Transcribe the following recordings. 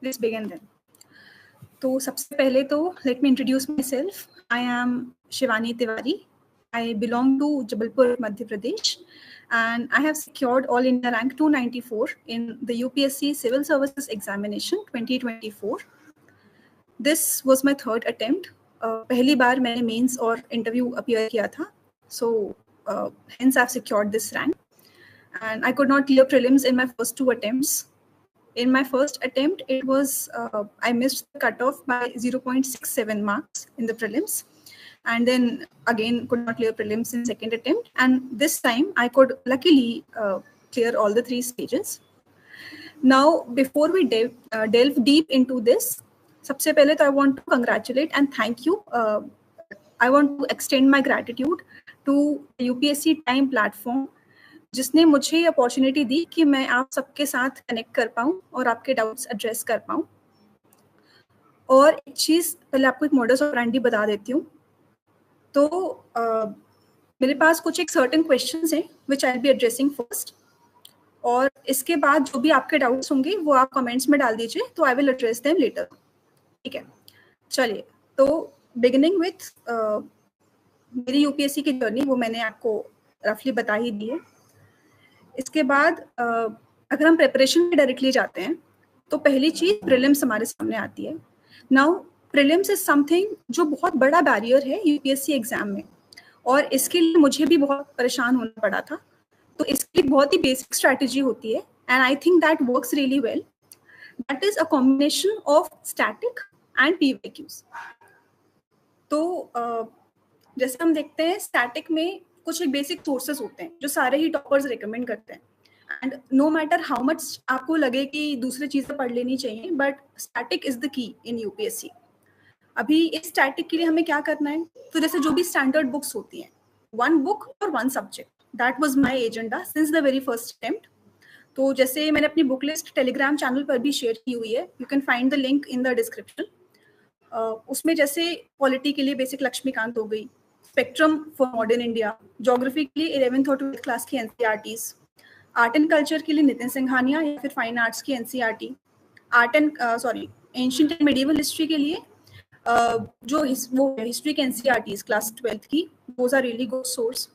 Let's begin then. तो सबसे पहले तो let me introduce myself. I am Shivani Tiwari. I belong to Jabalpur, Madhya Pradesh, and I have secured All India Rank 294 in the UPSC Civil Services Examination 2024. This was my third attempt. पहली बार मैंने mains और interview appear किया था, so hence I've secured this rank. And I could not clear prelims in my first two attempts. In my first attempt, it was I missed the cutoff by 0.67 marks in the prelims, and then again could not clear prelims in second attempt. And this time, I could luckily clear all the three stages. Now, before we delve deep into this, सबसे पहले तो I want to congratulate and thank you. I want to extend my gratitude to UPSC Time platform, जिसने मुझे opportunity दी कि मैं आप सबके साथ कनेक्ट कर पाऊँ और आपके डाउट्स एड्रेस कर पाऊँ. और एक चीज़ पहले आपको एक मॉडस ऑपरेंडी बता देती हूँ. तो मेरे पास कुछ एक सर्टेन क्वेश्चंस हैं which I will be addressing first, और इसके बाद जो भी आपके डाउट्स होंगे वो आप कमेंट्स में डाल दीजिए, तो I will address them later. ठीक है, चलिए. तो बिगिनिंग विथ मेरी यूपीएससी की जर्नी वो मैंने आपको रफली बता ही दी है. इसके बाद अगर हम प्रिपरेशन में डायरेक्टली जाते हैं तो पहली चीज़ प्रीलिम्स हमारे सामने आती है. नाउ प्रीलिम्स इज समथिंग जो बहुत बड़ा बैरियर है यूपीएससी एग्जाम में, और इसके लिए मुझे भी बहुत परेशान होना पड़ा था. तो इसके लिए बहुत ही बेसिक स्ट्रैटेजी होती है, and I think that works really well. That is a combination of static and PYQs. तो जैसे हम देखते हैं स्टैटिक में कुछ एक बेसिक सोर्सेस होते हैं जो सारे ही टॉपर्स रिकमेंड करते हैं, and no matter how much आपको लगे कि दूसरी चीज़ें पढ़ लेनी चाहिए, but static is the key in UPSC. अभी इस स्टैटिक के लिए हमें क्या करना है, तो जैसे जो भी स्टैंडर्ड बुक्स होती हैं, वन बुक और one subject, that was my agenda since the very first attempt. तो जैसे मैंने अपनी बुक लिस्ट टेलीग्राम चैनल पर भी शेयर की हुई है, you can find the link in the description. उसमें जैसे पॉलिटी के लिए बेसिक लक्ष्मीकांत हो गई, spectrum for modern India, geography के लिए 11th और 12th क्लास की एनसीईआरटीज, आर्ट एंड कल्चर के लिए नितिन सिंघानिया या फिर फाइन आर्ट्स की NCERT, ancient and medieval history के लिए जो वो हिस्ट्री के एनसीईआरटीज क्लास 12th की, those are really good source.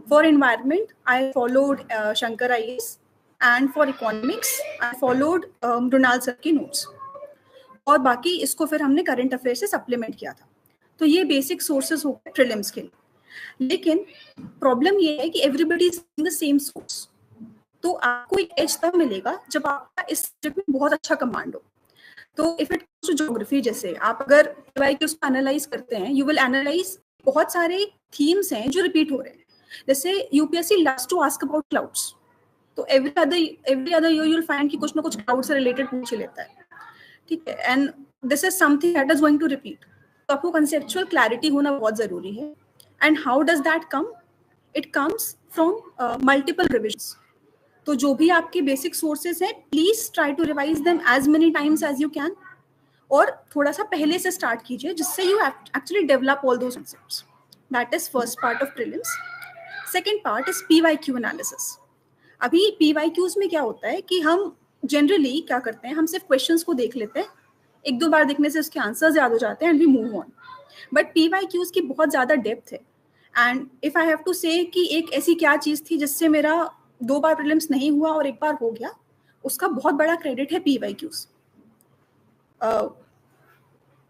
For environment I followed Shankar IAS, and for economics I followed Mrinal sir की नोट्स, और बाकी इसको फिर हमने करंट अफेयर से सप्लीमेंट किया था. तो ये बेसिक सोर्सेज हो गए प्रीलिम्स के लिए. लेकिन प्रॉब्लम ये है कि everybody is using the same source. तो आपको एक एज तब मिलेगा जब आपका इस सब्जेक्ट में बहुत अच्छा कमांड हो. तो if it comes to geography, जैसे आप अगर पीवाईक्यूज को एनालाइज करते हैं, यू विल एनालाइज बहुत सारे थीम्स हैं जो रिपीट हो रहे हैं. जैसे UPSC loves to ask about clouds, तो every other year you will find कि कुछ ना कुछ क्लाउड से रिलेटेड पूछ लेता है. ठीक है, and this is something that is going to repeat. तो आपको कंसेप्चुअल क्लैरिटी होना बहुत जरूरी है. And how does that come? It comes from multiple revisions. तो जो भी आपके बेसिक सोर्सेज हैं, please try to revise them as many times as you can, और थोड़ा सा पहले से स्टार्ट कीजिए जिससे you actually develop all those concepts. That is first part of prelims. Second part is PYQ analysis. अभी PYQs में क्या होता है कि हम जनरली क्या करते हैं, हम सिर्फ क्वेश्चंस को देख लेते हैं, एक दो बार देखने से उसके आंसर्स याद हो जाते हैं and we move on. But PYQs की बहुत ज़्यादा डेप्थ है. And if I have to say कि एक ऐसी क्या चीज़ थी जिससे मेरा 2 बार प्रीलिम्स नहीं हुआ और 1 बार हो गया, उसका बहुत बड़ा क्रेडिट है PYQs.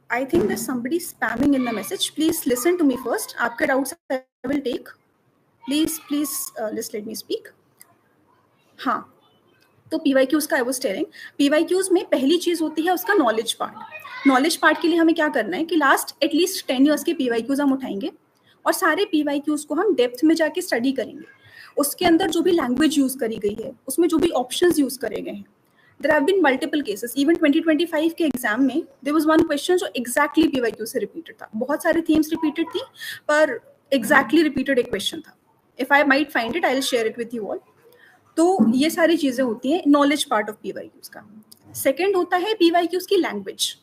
I think that somebody spamming in the message. Please listen to me first. आपके doubts I will take. Please let me speak. हाँ, तो पीवाईक्यूज का आई वाज टेलिंग, पीवाईक्यूज में पहली चीज होती है उसका नॉलेज पार्ट. नॉलेज पार्ट के लिए हमें क्या करना है कि लास्ट एटलीस्ट 10 ईयर्स के पीवाईक्यूज हम उठाएंगे और सारे पीवाईक्यूज को हम डेप्थ में जाके स्टडी करेंगे. उसके अंदर जो भी लैंग्वेज यूज करी गई है, उसमें जो भी ऑप्शंस यूज करे गए हैं, there have been multiple cases. Even 2025 के एग्जाम में देयर वाज वन क्वेश्चन जो एग्जैक्टली पीवाईक्यू से रिपीटेड था. बहुत सारे थीम्स रिपीटेड थी, पर एग्जैक्टली रिपीटेड एक क्वेश्चन था. If I might find it, I will share it with you all. तो ये सारी चीजें होती हैं नॉलेज पार्ट ऑफ पीवाईक्यूज का. सेकंड होता है पीवाईक्यूज की language.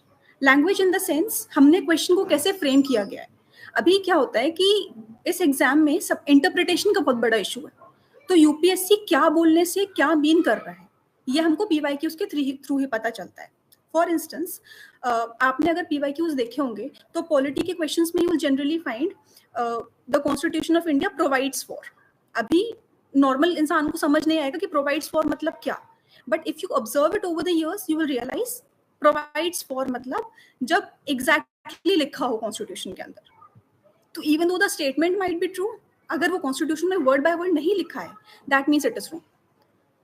Language in the sense हमने क्वेश्चन को कैसे फ्रेम किया गया है. अभी क्या होता है कि इस एग्जाम में सब इंटरप्रिटेशन का बहुत बड़ा इशू है. तो यूपीएससी क्या बोलने से क्या मीन कर रहा है, ये हमको पीवाईक्यूज के थ्रू ही पता चलता है. फॉर इंस्टेंस आपने अगर PYQs देखे होंगे तो पॉलिटी के क्वेश्चंस में you will generally find the constitution of India provides for. अभी नॉर्मल इंसान को समझ नहीं आएगा कि प्रोवाइड्स फॉर मतलब क्या, but if you observe it over the years you will realise provides for मतलब जब एग्जैक्टली लिखा हो कॉन्स्टिट्यूशन के अंदर. तो even though the statement might be true, अगर वो कॉन्स्टिट्यूशन में वर्ड बाय वर्ड नहीं लिखा है that means it is wrong.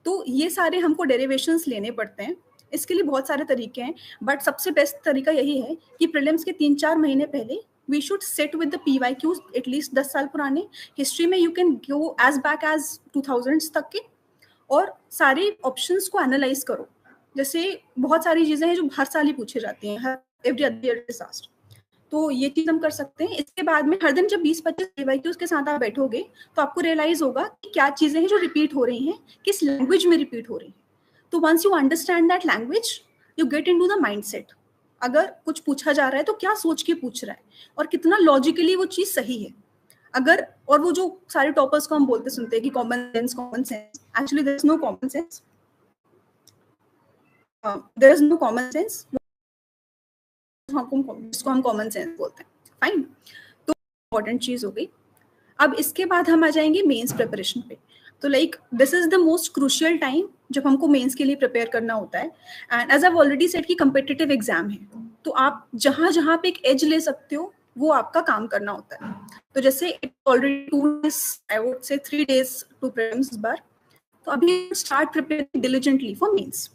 तो ये सारे हमको डेरिवेशंस लेने पड़ते हैं. इसके लिए बहुत सारे तरीके हैं, बट सबसे बेस्ट तरीका यही है कि प्रीलिम्स के 3-4 महीने पहले we should sit with the PYQs at least 10 साल पुराने. हिस्ट्री में you can go as back as 2000s तक के, और सारे ऑप्शंस को एनालाइज करो. जैसे बहुत सारी चीज़ें हैं जो हर साल ही पूछी जाती हैं, हर every other year is asked. तो ये चीज़ हम कर सकते हैं. इसके बाद में हर दिन जब 20-25 PYQs के साथ आप बैठोगे तो आपको रियलाइज होगा कि क्या चीज़ें हैं जो रिपीट हो रही हैं, किस लैंग्वेज में रिपीट हो रही हैं. तो once you understand that language you get into the mindset. अगर कुछ पूछा जा रहा है तो क्या सोच के पूछ रहा है और कितना लॉजिकली वो चीज़ सही है. अगर और वो जो सारे टॉपर्स को हम बोलते सुनते हैं कि common sense, actually there is no common sense. There is no common sense जिसको हम कॉमन सेंस बोलते हैं. फाइन, तो इम्पॉर्टेंट चीज़ हो गई. अब इसके बाद हम आ जाएंगे मेंस प्रिपरेशन पे. तो like this is the most crucial time जब हमको मेंस के लिए प्रिपेयर करना होता है. And as I already said कि कम्पिटिटिव एग्जाम है, तो आप जहाँ जहाँ पे एक एज ले सकते हो वो आपका काम करना होता है. तो जैसे it already 2 days, I would say 3 days to prelims इस बार. तो अभी start preparing diligently for mains.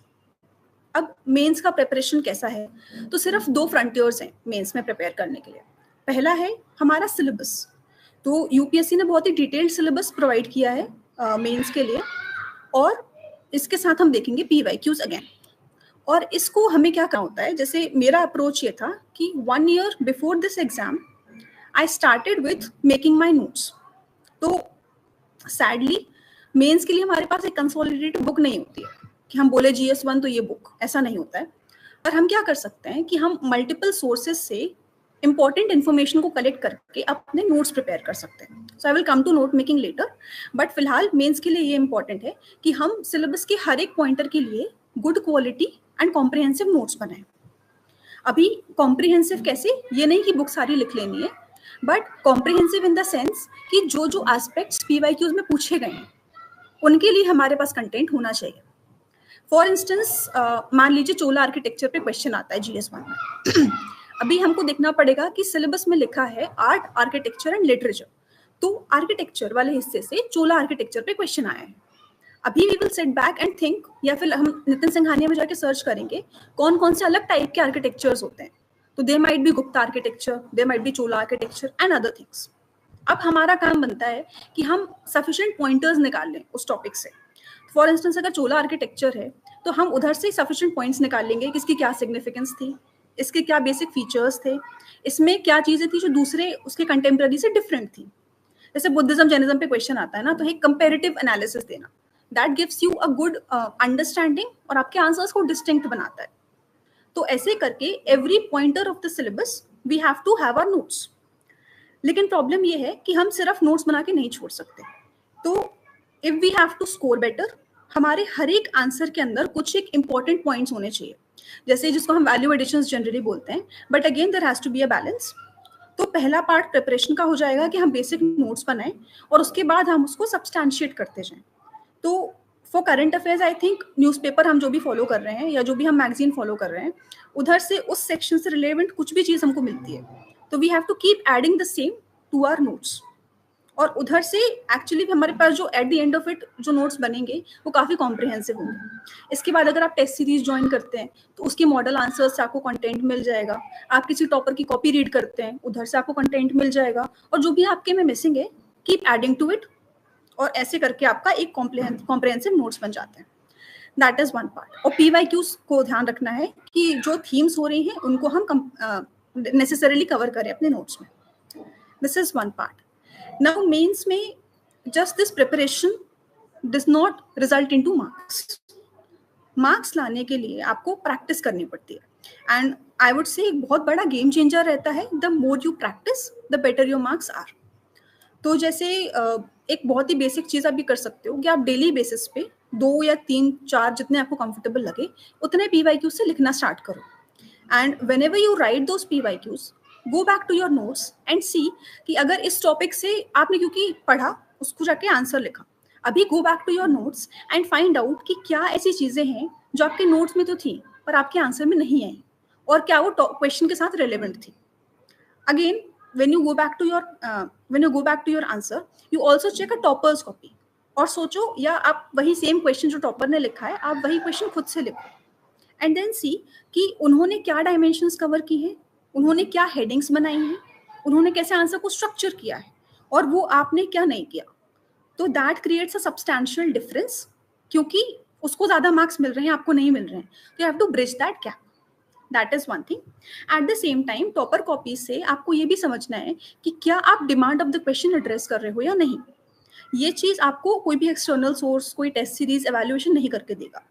अब मेंस का प्रिपरेशन कैसा है, तो सिर्फ 2 फ्रंटियर्स हैं मेंस में प्रिपेयर करने के लिए. पहला है हमारा सिलेबस. तो यूपीएससी ने बहुत ही डिटेल्ड सिलेबस प्रोवाइड किया है मेंस के लिए, और इसके साथ हम देखेंगे PYQs अगेन. और इसको हमें क्या करना होता है, जैसे मेरा अप्रोच ये था कि 1 year before this exam I started with making my notes. तो सैडली मेंस के लिए हमारे पास एक कंसोलिडेटेड बुक नहीं होती है कि हम बोले GS1 तो ये बुक, ऐसा नहीं होता है. पर हम क्या कर सकते हैं कि हम मल्टीपल सोर्सेज से इंपॉर्टेंट इन्फॉर्मेशन को कलेक्ट करके अपने नोट्स प्रिपेयर कर सकते हैं. So I will come to note making later, but फिलहाल मेंस के लिए ये इंपॉर्टेंट है कि हम सिलेबस के हर एक पॉइंटर के लिए good quality and comprehensive notes बनाएं. अभी कॉम्प्रिहेंसिव कैसे, ये नहीं कि बुक सारी लिख लेनी है, but comprehensive in the sense कि जो जो एस्पेक्ट्स PYQs में पूछे गए हैं उनके लिए हमारे पास कंटेंट होना चाहिए. फॉर इंस्टेंस मान लीजिए चोला आर्किटेक्चर पे क्वेश्चन आता है GS1 में. अभी हमको देखना पड़ेगा कि सिलेबस में लिखा है आर्ट, आर्किटेक्चर एंड लिटरेचर. तो आर्किटेक्चर वाले हिस्से से चोला आर्किटेक्चर पे क्वेश्चन आया है. अभी we will sit back and think, या फिर हम नितिन सिंघानिया में जाके सर्च करेंगे कौन कौन से अलग टाइप के आर्किटेक्चर्स होते हैं. तो they might be Gupta architecture, they might be Chola architecture and other things. अब हमारा काम बनता है कि हम सफिशिएंट पॉइंटर्स निकाल लें उस टॉपिक से. फॉर इंस्टेंस अगर चोला आर्किटेक्चर है तो हम उधर से सफिशिएंट पॉइंट्स निकाल लेंगे कि इसकी क्या सिग्निफिकेंस थी, इसके क्या बेसिक फीचर्स थे, इसमें क्या चीज़ें थी जो दूसरे उसके कंटेम्प्रेरी से डिफरेंट थी. जैसे बुद्धिज्म जैनिज्म पे क्वेश्चन आता है ना, तो एक कंपेरेटिव एनालिसिस देना, that gives you a good understanding और आपके आंसर्स को डिस्टिंक्ट बनाता है. तो ऐसे करके every pointer of the syllabus we have to have our notes. लेकिन प्रॉब्लम ये है कि हम सिर्फ नोट्स बना के नहीं छोड़ सकते. तो if we have to score better, हमारे हर एक आंसर के अंदर कुछ एक इंपॉर्टेंट पॉइंट्स होने चाहिए, जैसे जिसको हम वैल्यू एडिशंस जनरली बोलते हैं. But again there has to be a balance. तो पहला पार्ट प्रिपरेशन का हो जाएगा कि हम बेसिक नोट्स बनाएं और उसके बाद हम उसको सब्सटैंशिएट करते जाएं. तो for current affairs I think newspaper हम जो भी फॉलो कर रहे हैं या जो भी हम मैगजीन फॉलो कर रहे हैं, उधर से उस सेक्शन से रिलेवेंट कुछ भी चीज़ हमको मिलती है. तो we have to keep adding the same to our notes. और उधर से एक्चुअली हमारे पास जो at the end of it जो नोट्स बनेंगे वो काफ़ी कॉम्प्रिहेंसिव होंगे. इसके बाद अगर आप टेस्ट सीरीज ज्वाइन करते हैं तो उसके मॉडल आंसर्स से आपको कंटेंट मिल जाएगा. आप किसी टॉपर की कॉपी रीड करते हैं, उधर से आपको कंटेंट मिल जाएगा. और जो भी आपके में मिसिंग है कीप एडिंग टू इट, और ऐसे करके आपका एक कॉम्प्रिहेंसिव नोट्स बन जाते हैं. That is one part. और PYQs को ध्यान रखना है कि जो थीम्स हो रही हैं उनको हम नेसेसरीली कवर करें अपने नोट्स में. This is one part. Now mains में just this preparation does not result into marks. Marks लाने के लिए आपको प्रैक्टिस करनी पड़ती है. एंड आई वुड से एक बहुत बड़ा गेम चेंजर रहता है, the more you practice the better your marks are. तो जैसे एक बहुत ही बेसिक चीज़ आप भी कर सकते हो कि आप डेली बेसिस पे 2 या 3 4 जितने आपको कंफर्टेबल लगे उतने PYQs से लिखना स्टार्ट करो. And whenever you write those PYQs, go back to your notes and see कि अगर इस टॉपिक से आपने क्योंकि पढ़ा उसको जाके आंसर लिखा, अभी go back to your notes and find out कि क्या ऐसी चीजें हैं जो आपके नोट्स में तो थी पर आपके आंसर में नहीं आई और क्या वो क्वेश्चन के साथ रिलेवेंट थी. Again, when you go back to your answer, you also check a topper's copy और सोचो या आप वही सेम क्वेश्चन जो टॉपर ने लिखा है आप वही क्वेश्चन खुद से लिखो एंड देन सी कि उन्होंने क्या डायमेंशंस कवर की है, उन्होंने क्या हेडिंग्स बनाई हैं, उन्होंने कैसे आंसर को स्ट्रक्चर किया है और वो आपने क्या नहीं किया. तो that creates a substantial difference क्योंकि उसको ज़्यादा मार्क्स मिल रहे हैं, आपको नहीं मिल रहे हैं. तो you have to bridge that gap. That is one thing. At the same time topper copy से आपको ये भी समझना है कि क्या आप demand of the question address कर रहे हो या नहीं. ये चीज़ आपको कोई भी एक्सटर्नल सोर्स, कोई टेस्ट सीरीज एवेल्युएशन नहीं करके देगा.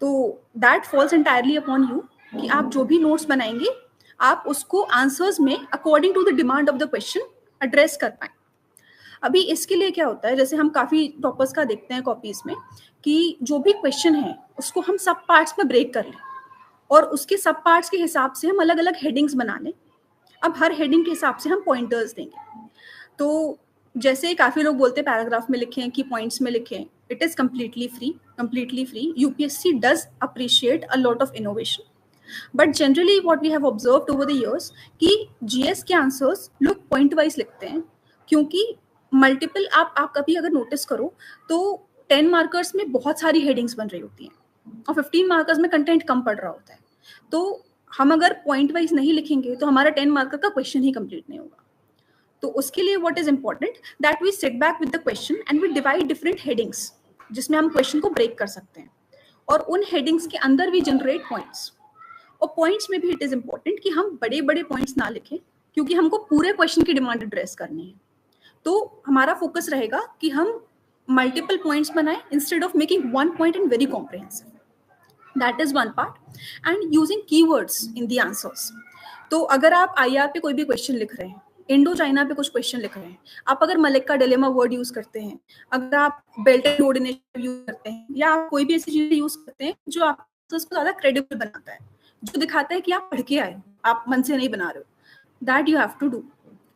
तो that falls entirely upon you कि आप जो भी नोट्स बनाएंगे आप उसको आंसर्स में according to the demand of the question address कर पाएं. अभी इसके लिए क्या होता है, जैसे हम काफ़ी टॉपर्स का देखते हैं कॉपीज में कि जो भी क्वेश्चन है उसको हम सब पार्ट्स में ब्रेक कर लें और उसके सब पार्ट्स के हिसाब से हम अलग अलग हेडिंग्स बना लें. अब हर हेडिंग के हिसाब से हम पॉइंटर्स देंगे. तो जैसे काफ़ी लोग बोलते हैं पैराग्राफ में लिखें कि पॉइंट्स में लिखें, it is completely free. UPSC does appreciate a lot of innovation. But generally what we have observed over the years कि GS के आंसर्स लोग पॉइंट वाइज लिखते हैं क्योंकि मल्टीपल आप कभी अगर नोटिस करो तो 10 मार्कर्स में बहुत सारी हेडिंग्स बन रही होती हैं और 15 मार्कर्स में कंटेंट कम पड़ रहा होता है. तो हम अगर पॉइंट वाइज नहीं लिखेंगे तो हमारा 10 मार्कर का क्वेश्चन ही कंप्लीट नहीं होगा. तो उसके लिए what is important that we sit back with the question and we divide different headings जिसमें हम क्वेश्चन को ब्रेक कर सकते हैं और उन हेडिंग्स के अंदर भी जनरेट पॉइंट्स. और पॉइंट्स में भी इट इज इंपॉर्टेंट कि हम बड़े बड़े पॉइंट्स ना लिखें क्योंकि हमको पूरे क्वेश्चन की डिमांड एड्रेस करनी है. तो हमारा फोकस रहेगा कि हम मल्टीपल पॉइंट्स बनाएं instead of making one point and very comprehensive. That is one part. And using keywords in the answers. तो अगर आप IR पे कोई भी क्वेश्चन लिख रहे हैं, इंडो चाइना पे कुछ क्वेश्चन लिख रहे हैं, आप अगर मलिक का डिलेमा वर्ड यूज करते हैं, अगर आप belt and road initiative use करते हैं या आप कोई भी ऐसी चीजें यूज करते हैं जो आपको ज्यादा क्रेडिबल बनाता है, जो दिखाता है कि आप पढ़ के आए, आप मन से नहीं बना रहे हो, that you have to do.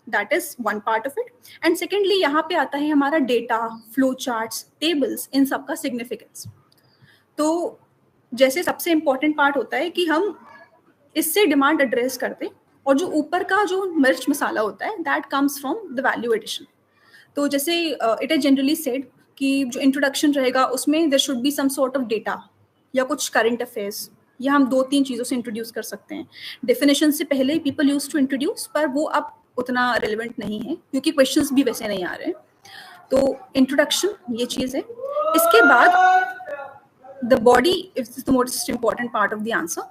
That is one part of it. And secondly यहाँ पे आता है हमारा डेटा, फ्लो चार्ट्स, टेबल्स, इन सब का सिग्निफिकेंस. तो जैसे सबसे इंपॉर्टेंट पार्ट होता है कि हम इससे डिमांड एड्रेस करते, और जो ऊपर का जो मिर्च मसाला होता है that comes from the value addition. तो जैसे इट इज जनरली सेड कि जो इंट्रोडक्शन रहेगा उसमें there should be some sort of data या कुछ करंट अफेयर्स, या हम 2-3 चीज़ों से इंट्रोड्यूस कर सकते हैं. डेफिनेशन से पहले पीपल यूज टू इंट्रोड्यूस, पर वो अब उतना रिलेवेंट नहीं है क्योंकि क्वेश्चंस भी वैसे नहीं आ रहे हैं. तो इंट्रोडक्शन ये चीज़ है. इसके बाद the body is the most important part of the answer.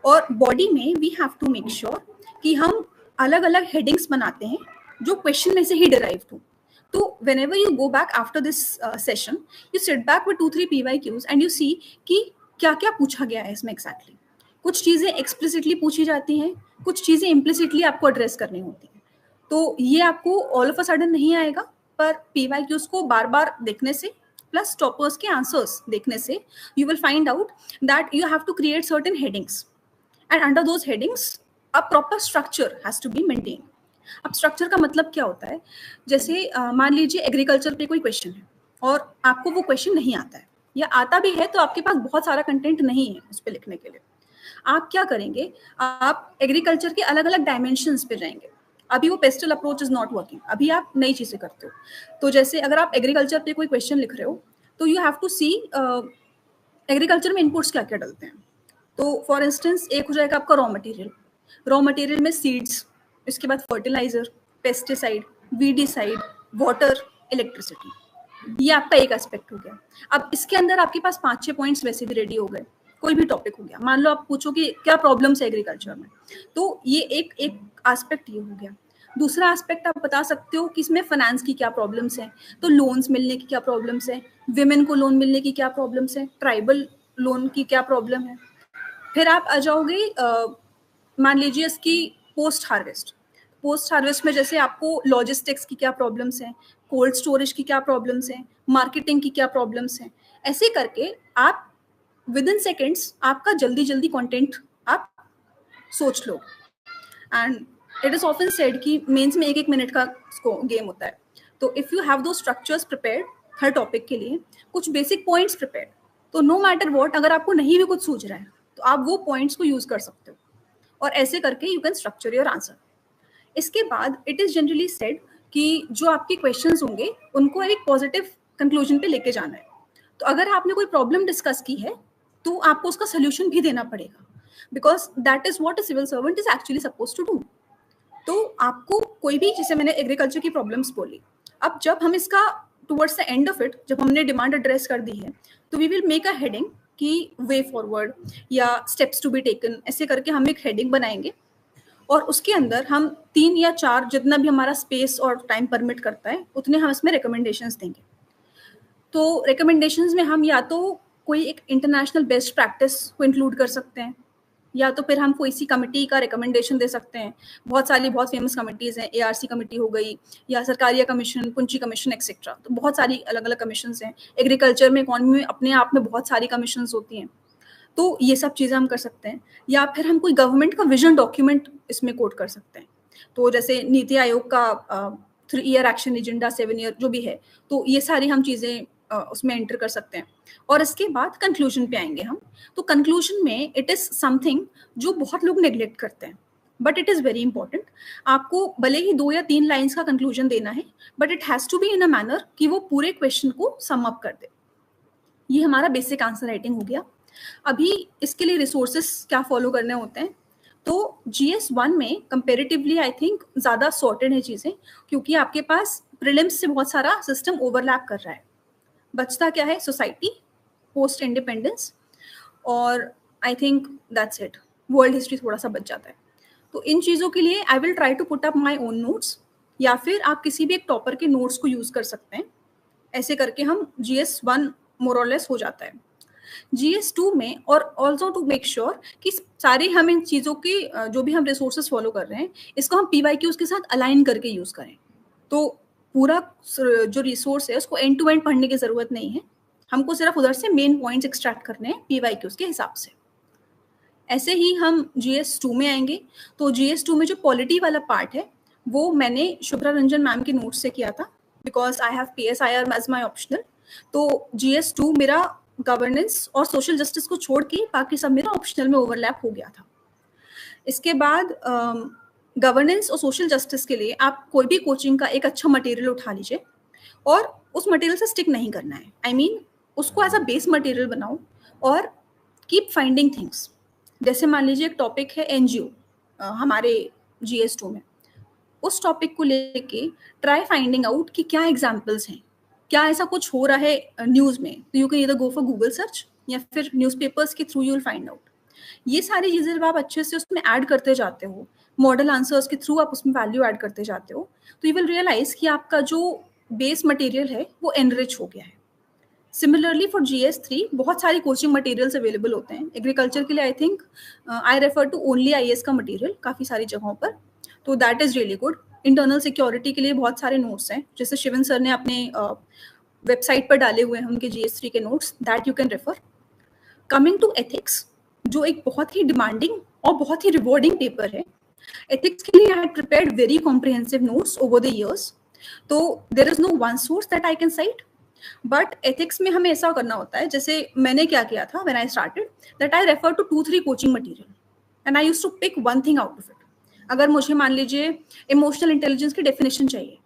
और बॉडी में we have to make sure कि हम अलग अलग हेडिंग्स बनाते हैं जो क्वेश्चन में से ही डिराइव हो. तो whenever you go back after this session, you sit back with 2-3 PYQs and you see कि क्या क्या पूछा गया है इसमें एग्जैक्टली. कुछ चीज़ें एक्सप्लिसिटली पूछी जाती हैं, कुछ चीज़ें इम्प्लिसिटली आपको एड्रेस करनी होती हैं. तो ये आपको ऑल ऑफ अ सडन नहीं आएगा, पर PYQs को बार बार देखने से प्लस टॉपर्स के आंसर्स देखने से you will find out that you have to create certain headings and under those headings a proper structure has to be maintain. अब स्ट्रक्चर का मतलब क्या होता है, जैसे मान लीजिए एग्रीकल्चर पे कोई क्वेश्चन है और आपको वो क्वेश्चन नहीं आता है, या आता भी है तो आपके पास बहुत सारा कंटेंट नहीं है उस पर लिखने के लिए. आप क्या करेंगे, आप एग्रीकल्चर के अलग अलग डायमेंशंस पे जाएंगे. अभी वो pastel approach is not working, अभी आप नई चीज़ें करते हो. तो जैसे अगर आप एग्रीकल्चर पे कोई क्वेश्चन लिख रहे हो तो you have to see agriculture में इनपुट्स क्या क्या डलते हैं. तो फॉर इंस्टेंस एक हो जाएगा आपका रॉ मटेरियल में सीड्स, इसके बाद fertiliser, pesticide, weedicide, water, electricity. ये आपका एक एस्पेक्ट हो गया. अब इसके अंदर आपके पास 5-6 पॉइंट्स वैसे भी रेडी हो गए, कोई भी टॉपिक हो गया. मान लो आप पूछो कि क्या प्रॉब्लम्स है एग्रीकल्चर में, तो ये एक एस्पेक्ट ये हो गया. दूसरा एस्पेक्ट आप बता सकते हो कि इसमें फाइनेंस की क्या प्रॉब्लम्स हैं, तो लोन्स मिलने की क्या प्रॉब्लम्स है, विमेन को लोन मिलने की क्या प्रॉब्लम्स है, ट्राइबल लोन की क्या प्रॉब्लम है. फिर आप आ जाओगे मान लीजिए इसकी पोस्ट हार्वेस्ट में जैसे आपको लॉजिस्टिक्स की क्या प्रॉब्लम्स हैं, कोल्ड स्टोरेज की क्या प्रॉब्लम्स हैं, मार्केटिंग की क्या प्रॉब्लम्स हैं. ऐसे करके आप विद इन सेकेंड्स आपका जल्दी जल्दी कंटेंट आप सोच लो। And it is often said कि मेंस में 1-1 मिनट का गेम होता है। तो इफ यू हैव दो स्ट्रक्चर्स प्रिपेयर्ड हर टॉपिक के लिए, कुछ बेसिक पॉइंट्स प्रिपेयर, तो नो मैटर व्हाट, अगर आपको नहीं भी कुछ सूझ रहा है तो आप वो पॉइंट्स को यूज कर सकते हो, और ऐसे करके you can structure your answer. इसके बाद इट इज जनरली सेड कि जो आपके क्वेश्चंस होंगे उनको एक पॉजिटिव कंक्लूजन पे लेके जाना है। तो अगर आपने कोई प्रॉब्लम डिस्कस की है तो आपको उसका सोल्यूशन भी देना पड़ेगा, because that is what a civil servant is actually suppose to do. तो आपको कोई भी, जैसे मैंने एग्रीकल्चर की प्रॉब्लम्स बोली, अब जब हम इसका towards the end of it, जब हमने डिमांड एड्रेस कर दी है, तो we will make a heading कि वे फॉरवर्ड या स्टेप्स टू बी टेकन, ऐसे करके हम एक हेडिंग बनाएंगे, और उसके अंदर हम 3 या 4, जितना भी हमारा स्पेस और टाइम परमिट करता है, उतने हम इसमें रिकमेंडेशंस देंगे। तो रिकमेंडेशंस में हम या तो कोई एक इंटरनेशनल बेस्ट प्रैक्टिस को इंक्लूड कर सकते हैं, या तो फिर हम कोई सी कमिटी का रिकमेंडेशन दे सकते हैं। बहुत फेमस कमिटीज़ हैं, ARC कमिटी हो गई, या सरकारिया कमीशन, पुंची कमीशन एक्सेट्रा। तो बहुत सारी अलग अलग कमीशंस हैं। एग्रीकल्चर में, इकोनॉमी में अपने आप में बहुत सारी कमीशंस होती हैं। तो ये सब चीज़ें हम कर सकते हैं, या फिर हम कोई गवर्नमेंट का विजन डॉक्यूमेंट इसमें कोट कर सकते हैं। तो जैसे नीति आयोग का 3 ईयर एक्शन एजेंडा, 7 ईयर जो भी है, तो ये सारी हम चीज़ें उसमें एंटर कर सकते हैं। और इसके बाद कंक्लूजन पे आएंगे हम। तो कंक्लूजन में इट इज़ समथिंग जो बहुत लोग नेग्लेक्ट करते हैं, but it is very important. आपको भले ही 2 या 3 लाइन्स का कंक्लूजन देना है, but it has to be in a manner कि वो पूरे क्वेश्चन को सम अप कर दे। ये हमारा बेसिक आंसर राइटिंग हो गया। अभी इसके लिए रिसोर्सेस क्या फॉलो करने होते हैं, तो GS1 में कंपेरेटिवली आई थिंक ज़्यादा सॉर्टेड है चीज़ें, क्योंकि आपके पास प्रीलिम्स से बहुत सारा सिस्टम ओवरलैप कर रहा है। बचता क्या है, सोसाइटी, पोस्ट इंडिपेंडेंस, और I think that's it, world history थोड़ा सा बच जाता है। तो इन चीज़ों के लिए I will try to put up my own notes, या फिर आप किसी भी एक टॉपर के नोट्स को यूज़ कर सकते हैं। ऐसे करके हम GS1 मोर और लेस हो जाता है। GS2 में, और ऑल्सो टू मेक श्योर कि सारे हम इन चीज़ों की जो भी हम रिसोर्सेज फॉलो कर रहे हैं, इसको हम PYQs के साथ अलाइन करके यूज़ करें। तो पूरा जो रिसोर्स है उसको एंड टू एंड पढ़ने की ज़रूरत नहीं है, हमको सिर्फ उधर से मेन पॉइंट्स एक्सट्रैक्ट करने हैं PYQs के हिसाब से। ऐसे ही हम GS2 में आएंगे। तो GS2 में जो पॉलिटी वाला पार्ट है वो मैंने शुभ्रा रंजन मैम के नोट से किया था, because I have PSIR as my optional. तो GS2 मेरा गवर्नेंस और सोशल जस्टिस को छोड़ के बाकी सब मेरा ऑप्शनल में ओवरलैप हो गया था। इसके बाद गवर्नेंस और सोशल जस्टिस के लिए आप कोई भी कोचिंग का एक अच्छा मटेरियल उठा लीजिए, और उस मटेरियल से स्टिक नहीं करना है। आई मीन उसको एज अ बेस मटेरियल बनाओ और कीप फाइंडिंग थिंग्स। जैसे मान लीजिए एक टॉपिक है NGO हमारे GS2 में, उस टॉपिक को लेके ट्राई फाइंडिंग आउट कि क्या एग्जाम्पल्स हैं, क्या ऐसा कुछ हो रहा है न्यूज़ में। तो you can either go for Google search, या फिर न्यूज़पेपर्स के through you will find out. ये सारी चीज़ें जब आप अच्छे से उसमें ऐड करते जाते हो, मॉडल आंसर्स के थ्रू आप उसमें वैल्यू ऐड करते जाते हो, तो यू विल रियलाइज कि आपका जो बेस मटेरियल है वो एनरिच हो गया है। सिमिलरली फॉर GS3 बहुत सारी कोचिंग मटेरियल्स अवेलेबल होते हैं। एग्रीकल्चर के लिए I think I refer to only IAS का मटेरियल काफ़ी सारी जगहों पर, तो that is really good. Internal security के लिए बहुत सारे नोट्स हैं, जैसे शिवन सर ने अपने वेबसाइट पर डाले हुए हैं उनके GS3 के notes, that you can refer. Coming to ethics, जो एक बहुत ही डिमांडिंग और बहुत ही रिवॉर्डिंग पेपर है। एथिक्स के लिए I had prepared very comprehensive notes over the years. तो there is no one source that I can cite, but ethics में हमें ऐसा करना होता है, जैसे मैंने क्या किया था when I started, that I refer to 2-3 coaching material and I used to pick one thing out of it. अगर मुझे मान लीजिए इमोशनल इंटेलिजेंस की डेफिनेशन चाहिए,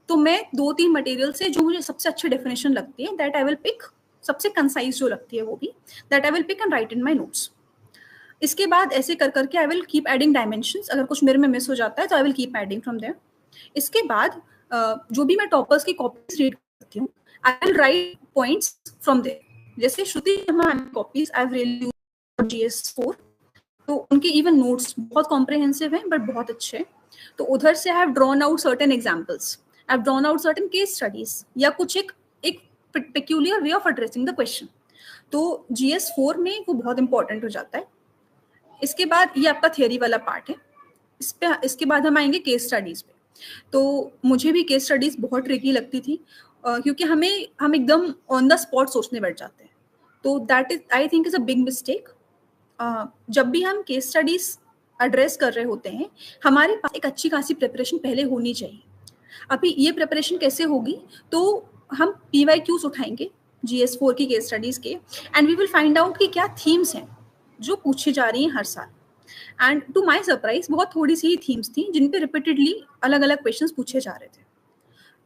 तो मैं 2-3 मटेरियल से जो मुझे सबसे अच्छी डेफिनेशन लगती है दैट आई विल पिक, सबसे कंसाइज जो लगती है वो भी, that I will pick and write in my notes. इसके बाद ऐसे कर करके I will keep adding dimensions. अगर कुछ मेरे में मिस हो जाता है तो I will keep adding from there. इसके बाद जो भी मैं टॉपर्स की कॉपीज रीड करती हूँ, I will write points from there. जैसे Shruti Sharma copies I have really used GS4, तो उनके इवन नोट्स बहुत कॉम्प्रिहेंसिव हैं बट बहुत अच्छे हैं। तो उधर से I have drawn out certain examples, I have drawn out certain case studies, या कुछ एक peculiar way of addressing the question. तो GS4 में वो बहुत इंपॉर्टेंट हो जाता है। इसके बाद ये आपका थियोरी वाला पार्ट है। इसके बाद हम आएंगे केस स्टडीज पे। तो मुझे भी केस स्टडीज बहुत ट्रिकी लगती थी, क्योंकि हम एकदम ऑन द स्पॉट सोचने बैठ जाते हैं, तो that is I think is a big mistake. जब भी हम केस स्टडीज एड्रेस कर रहे होते हैं, हमारे पास एक अच्छी खासी प्रिपरेशन पहले होनी चाहिए। अभी ये प्रिपरेशन कैसे होगी, तो हम PYQs उठाएंगे GS4 की केस स्टडीज के, and we will find out कि क्या थीम्स हैं जो पूछी जा रही हैं हर साल। एंड टू माय सरप्राइज बहुत थोड़ी सी ही थीम्स थी जिन पे रिपीटेडली अलग अलग क्वेश्चंस पूछे जा रहे थे।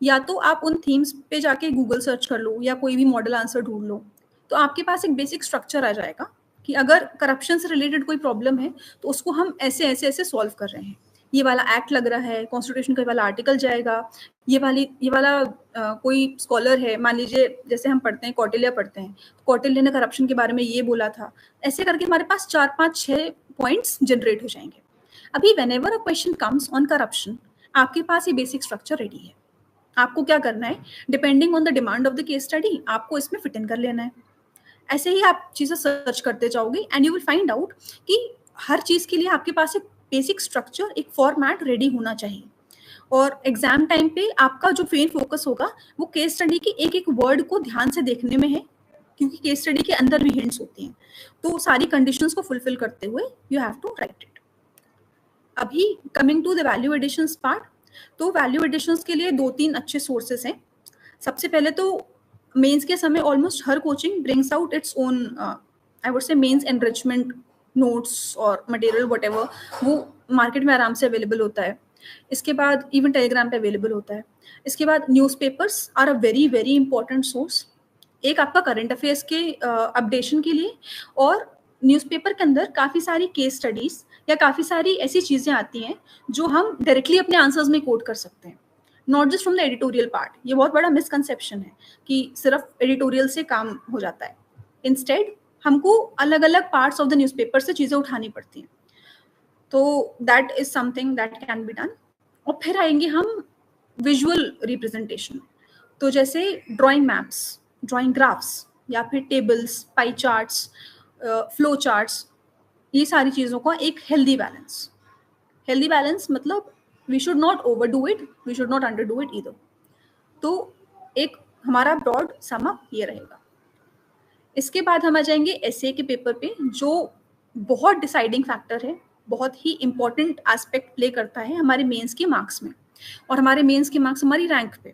या तो आप उन थीम्स पे जाके गूगल सर्च कर लो या कोई भी मॉडल आंसर ढूंढ लो, तो आपके पास एक बेसिक स्ट्रक्चर आ जाएगा कि अगर करप्शन से रिलेटेड कोई प्रॉब्लम है तो उसको हम ऐसे ऐसे ऐसे सॉल्व कर रहे हैं। ये वाला एक्ट लग रहा है, कॉन्स्टिट्यूशन का वाला आर्टिकल जाएगा, ये वाला कोई स्कॉलर है, मान लीजिए जैसे हम पढ़ते हैं कौटिल्य पढ़ते हैं, कौटिल्य ने करप्शन के बारे में ये बोला था, ऐसे करके हमारे पास 4 5 6 पॉइंट्स जनरेट हो जाएंगे। अभी whenever a question comes on corruption, आपके पास ये बेसिक स्ट्रक्चर रेडी है। आपको क्या करना है, depending on the demand of the case study आपको इसमें फिट इन कर लेना है। ऐसे ही आप चीज़ें सर्च करते जाओगे and you will find out कि हर चीज़ के लिए आपके पास एक बेसिक स्ट्रक्चर, एक फॉर्मेट रेडी होना चाहिए। और एग्जाम टाइम पे आपका जो मेन फोकस होगा वो केस स्टडी के एक एक वर्ड को ध्यान से देखने में है, क्योंकि केस स्टडी के अंदर भी हिंट्स होती हैं, तो सारी कंडीशंस को फुलफिल करते हुए you have to write it. अभी coming to the value additions part, तो वैल्यू एडिशंस के लिए 2-3 अच्छे सोर्सेस हैं। सबसे पहले तो मेंस के समय ऑलमोस्ट हर coaching brings out its own I would say mains enrichment notes और मटेरियल व्हाटएवर, वो मार्केट में आराम से अवेलेबल होता है। इसके बाद इवन टेलीग्राम पे अवेलेबल होता है। इसके बाद newspapers are a very very important source, एक आपका करंट अफेयर्स के अपडेशन के लिए, और न्यूज़पेपर के अंदर काफ़ी सारी केस स्टडीज़ या काफ़ी सारी ऐसी चीज़ें आती हैं जो हम डायरेक्टली अपने आंसर्स में कोट कर सकते हैं, not just from the editorial part. ये बहुत बड़ा मिसकंसेप्शन है कि सिर्फ एडिटोरियल से काम हो जाता है। इंस्टेड हमको अलग अलग पार्ट्स ऑफ द न्यूज़पेपर से चीज़ें उठानी पड़ती हैं, तो that is something that can be done. और फिर आएंगे हम विजुअल रिप्रेजेंटेशन, तो जैसे ड्राइंग मैप्स, ड्राइंग ग्राफ्स, या फिर tables, pie charts, flow charts, ये सारी चीज़ों का एक हेल्दी बैलेंस। हेल्दी बैलेंस मतलब we should not overdo it, we should not underdo it either. तो एक हमारा ब्रॉड समअप ये रहेगा। इसके बाद हम आ जाएंगे एसए के पेपर पे, जो बहुत डिसाइडिंग फैक्टर है, बहुत ही इंपॉर्टेंट एस्पेक्ट प्ले करता है हमारे मेंस के मार्क्स में, और हमारे मेंस के मार्क्स हमारी रैंक पे।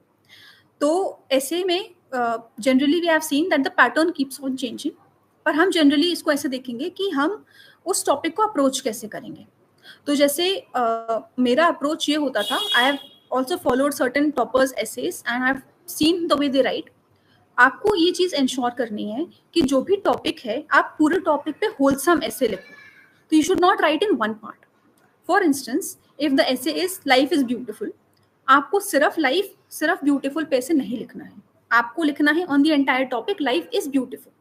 तो एसए में generally we have seen that the pattern keeps on changing, पर हम जनरली इसको ऐसे देखेंगे कि हम उस टॉपिक को अप्रोच कैसे करेंगे। तो जैसे मेरा अप्रोच ये होता था, I have also followed certain toppers essays and I have seen the way they write. आपको ये चीज़ इंश्योर करनी है कि जो भी टॉपिक है आप पूरे टॉपिक पे होलसम ऐसे लिखो, तो you should not right in one part. For instance if the ऐसे इज लाइफ इज ब्यूटिफुल, आपको सिर्फ ब्यूटिफुल पे से नहीं लिखना है, आपको लिखना है on the entire topic life is beautiful,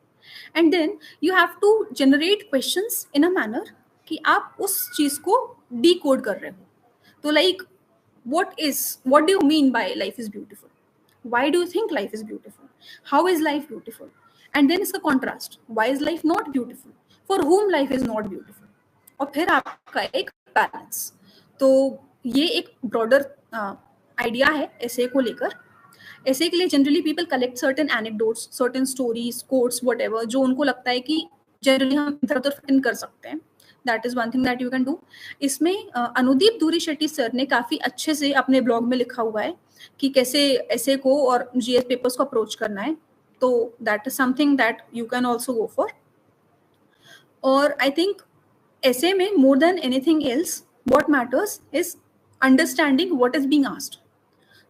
and then you have to generate questions in a manner कि आप उस चीज को डी कोड कर रहे हो। तो like what do you mean by life is beautiful, why do you think life is beautiful, how is life beautiful, and then इसका contrast, why is life not beautiful, for whom life is not beautiful, और फिर आपका एक balance. तो ये एक broader idea है ऐसे को लेकर। ऐसे के लिए generally people collect certain anecdotes, certain stories, quotes, whatever, जो उनको लगता है कि जनरली हम इधर उधर फिट इन कर सकते हैं। That is one thing that you can do. इसमें अनुदीप दूरी शेट्टी सर ने काफ़ी अच्छे से अपने ब्लॉग में लिखा हुआ है कि कैसे ऐसे को और जीएस पेपर्स को अप्रोच करना है, तो that is something that you can also go for. और आई थिंक ऐसे में more than anything else what matters is understanding what is being asked.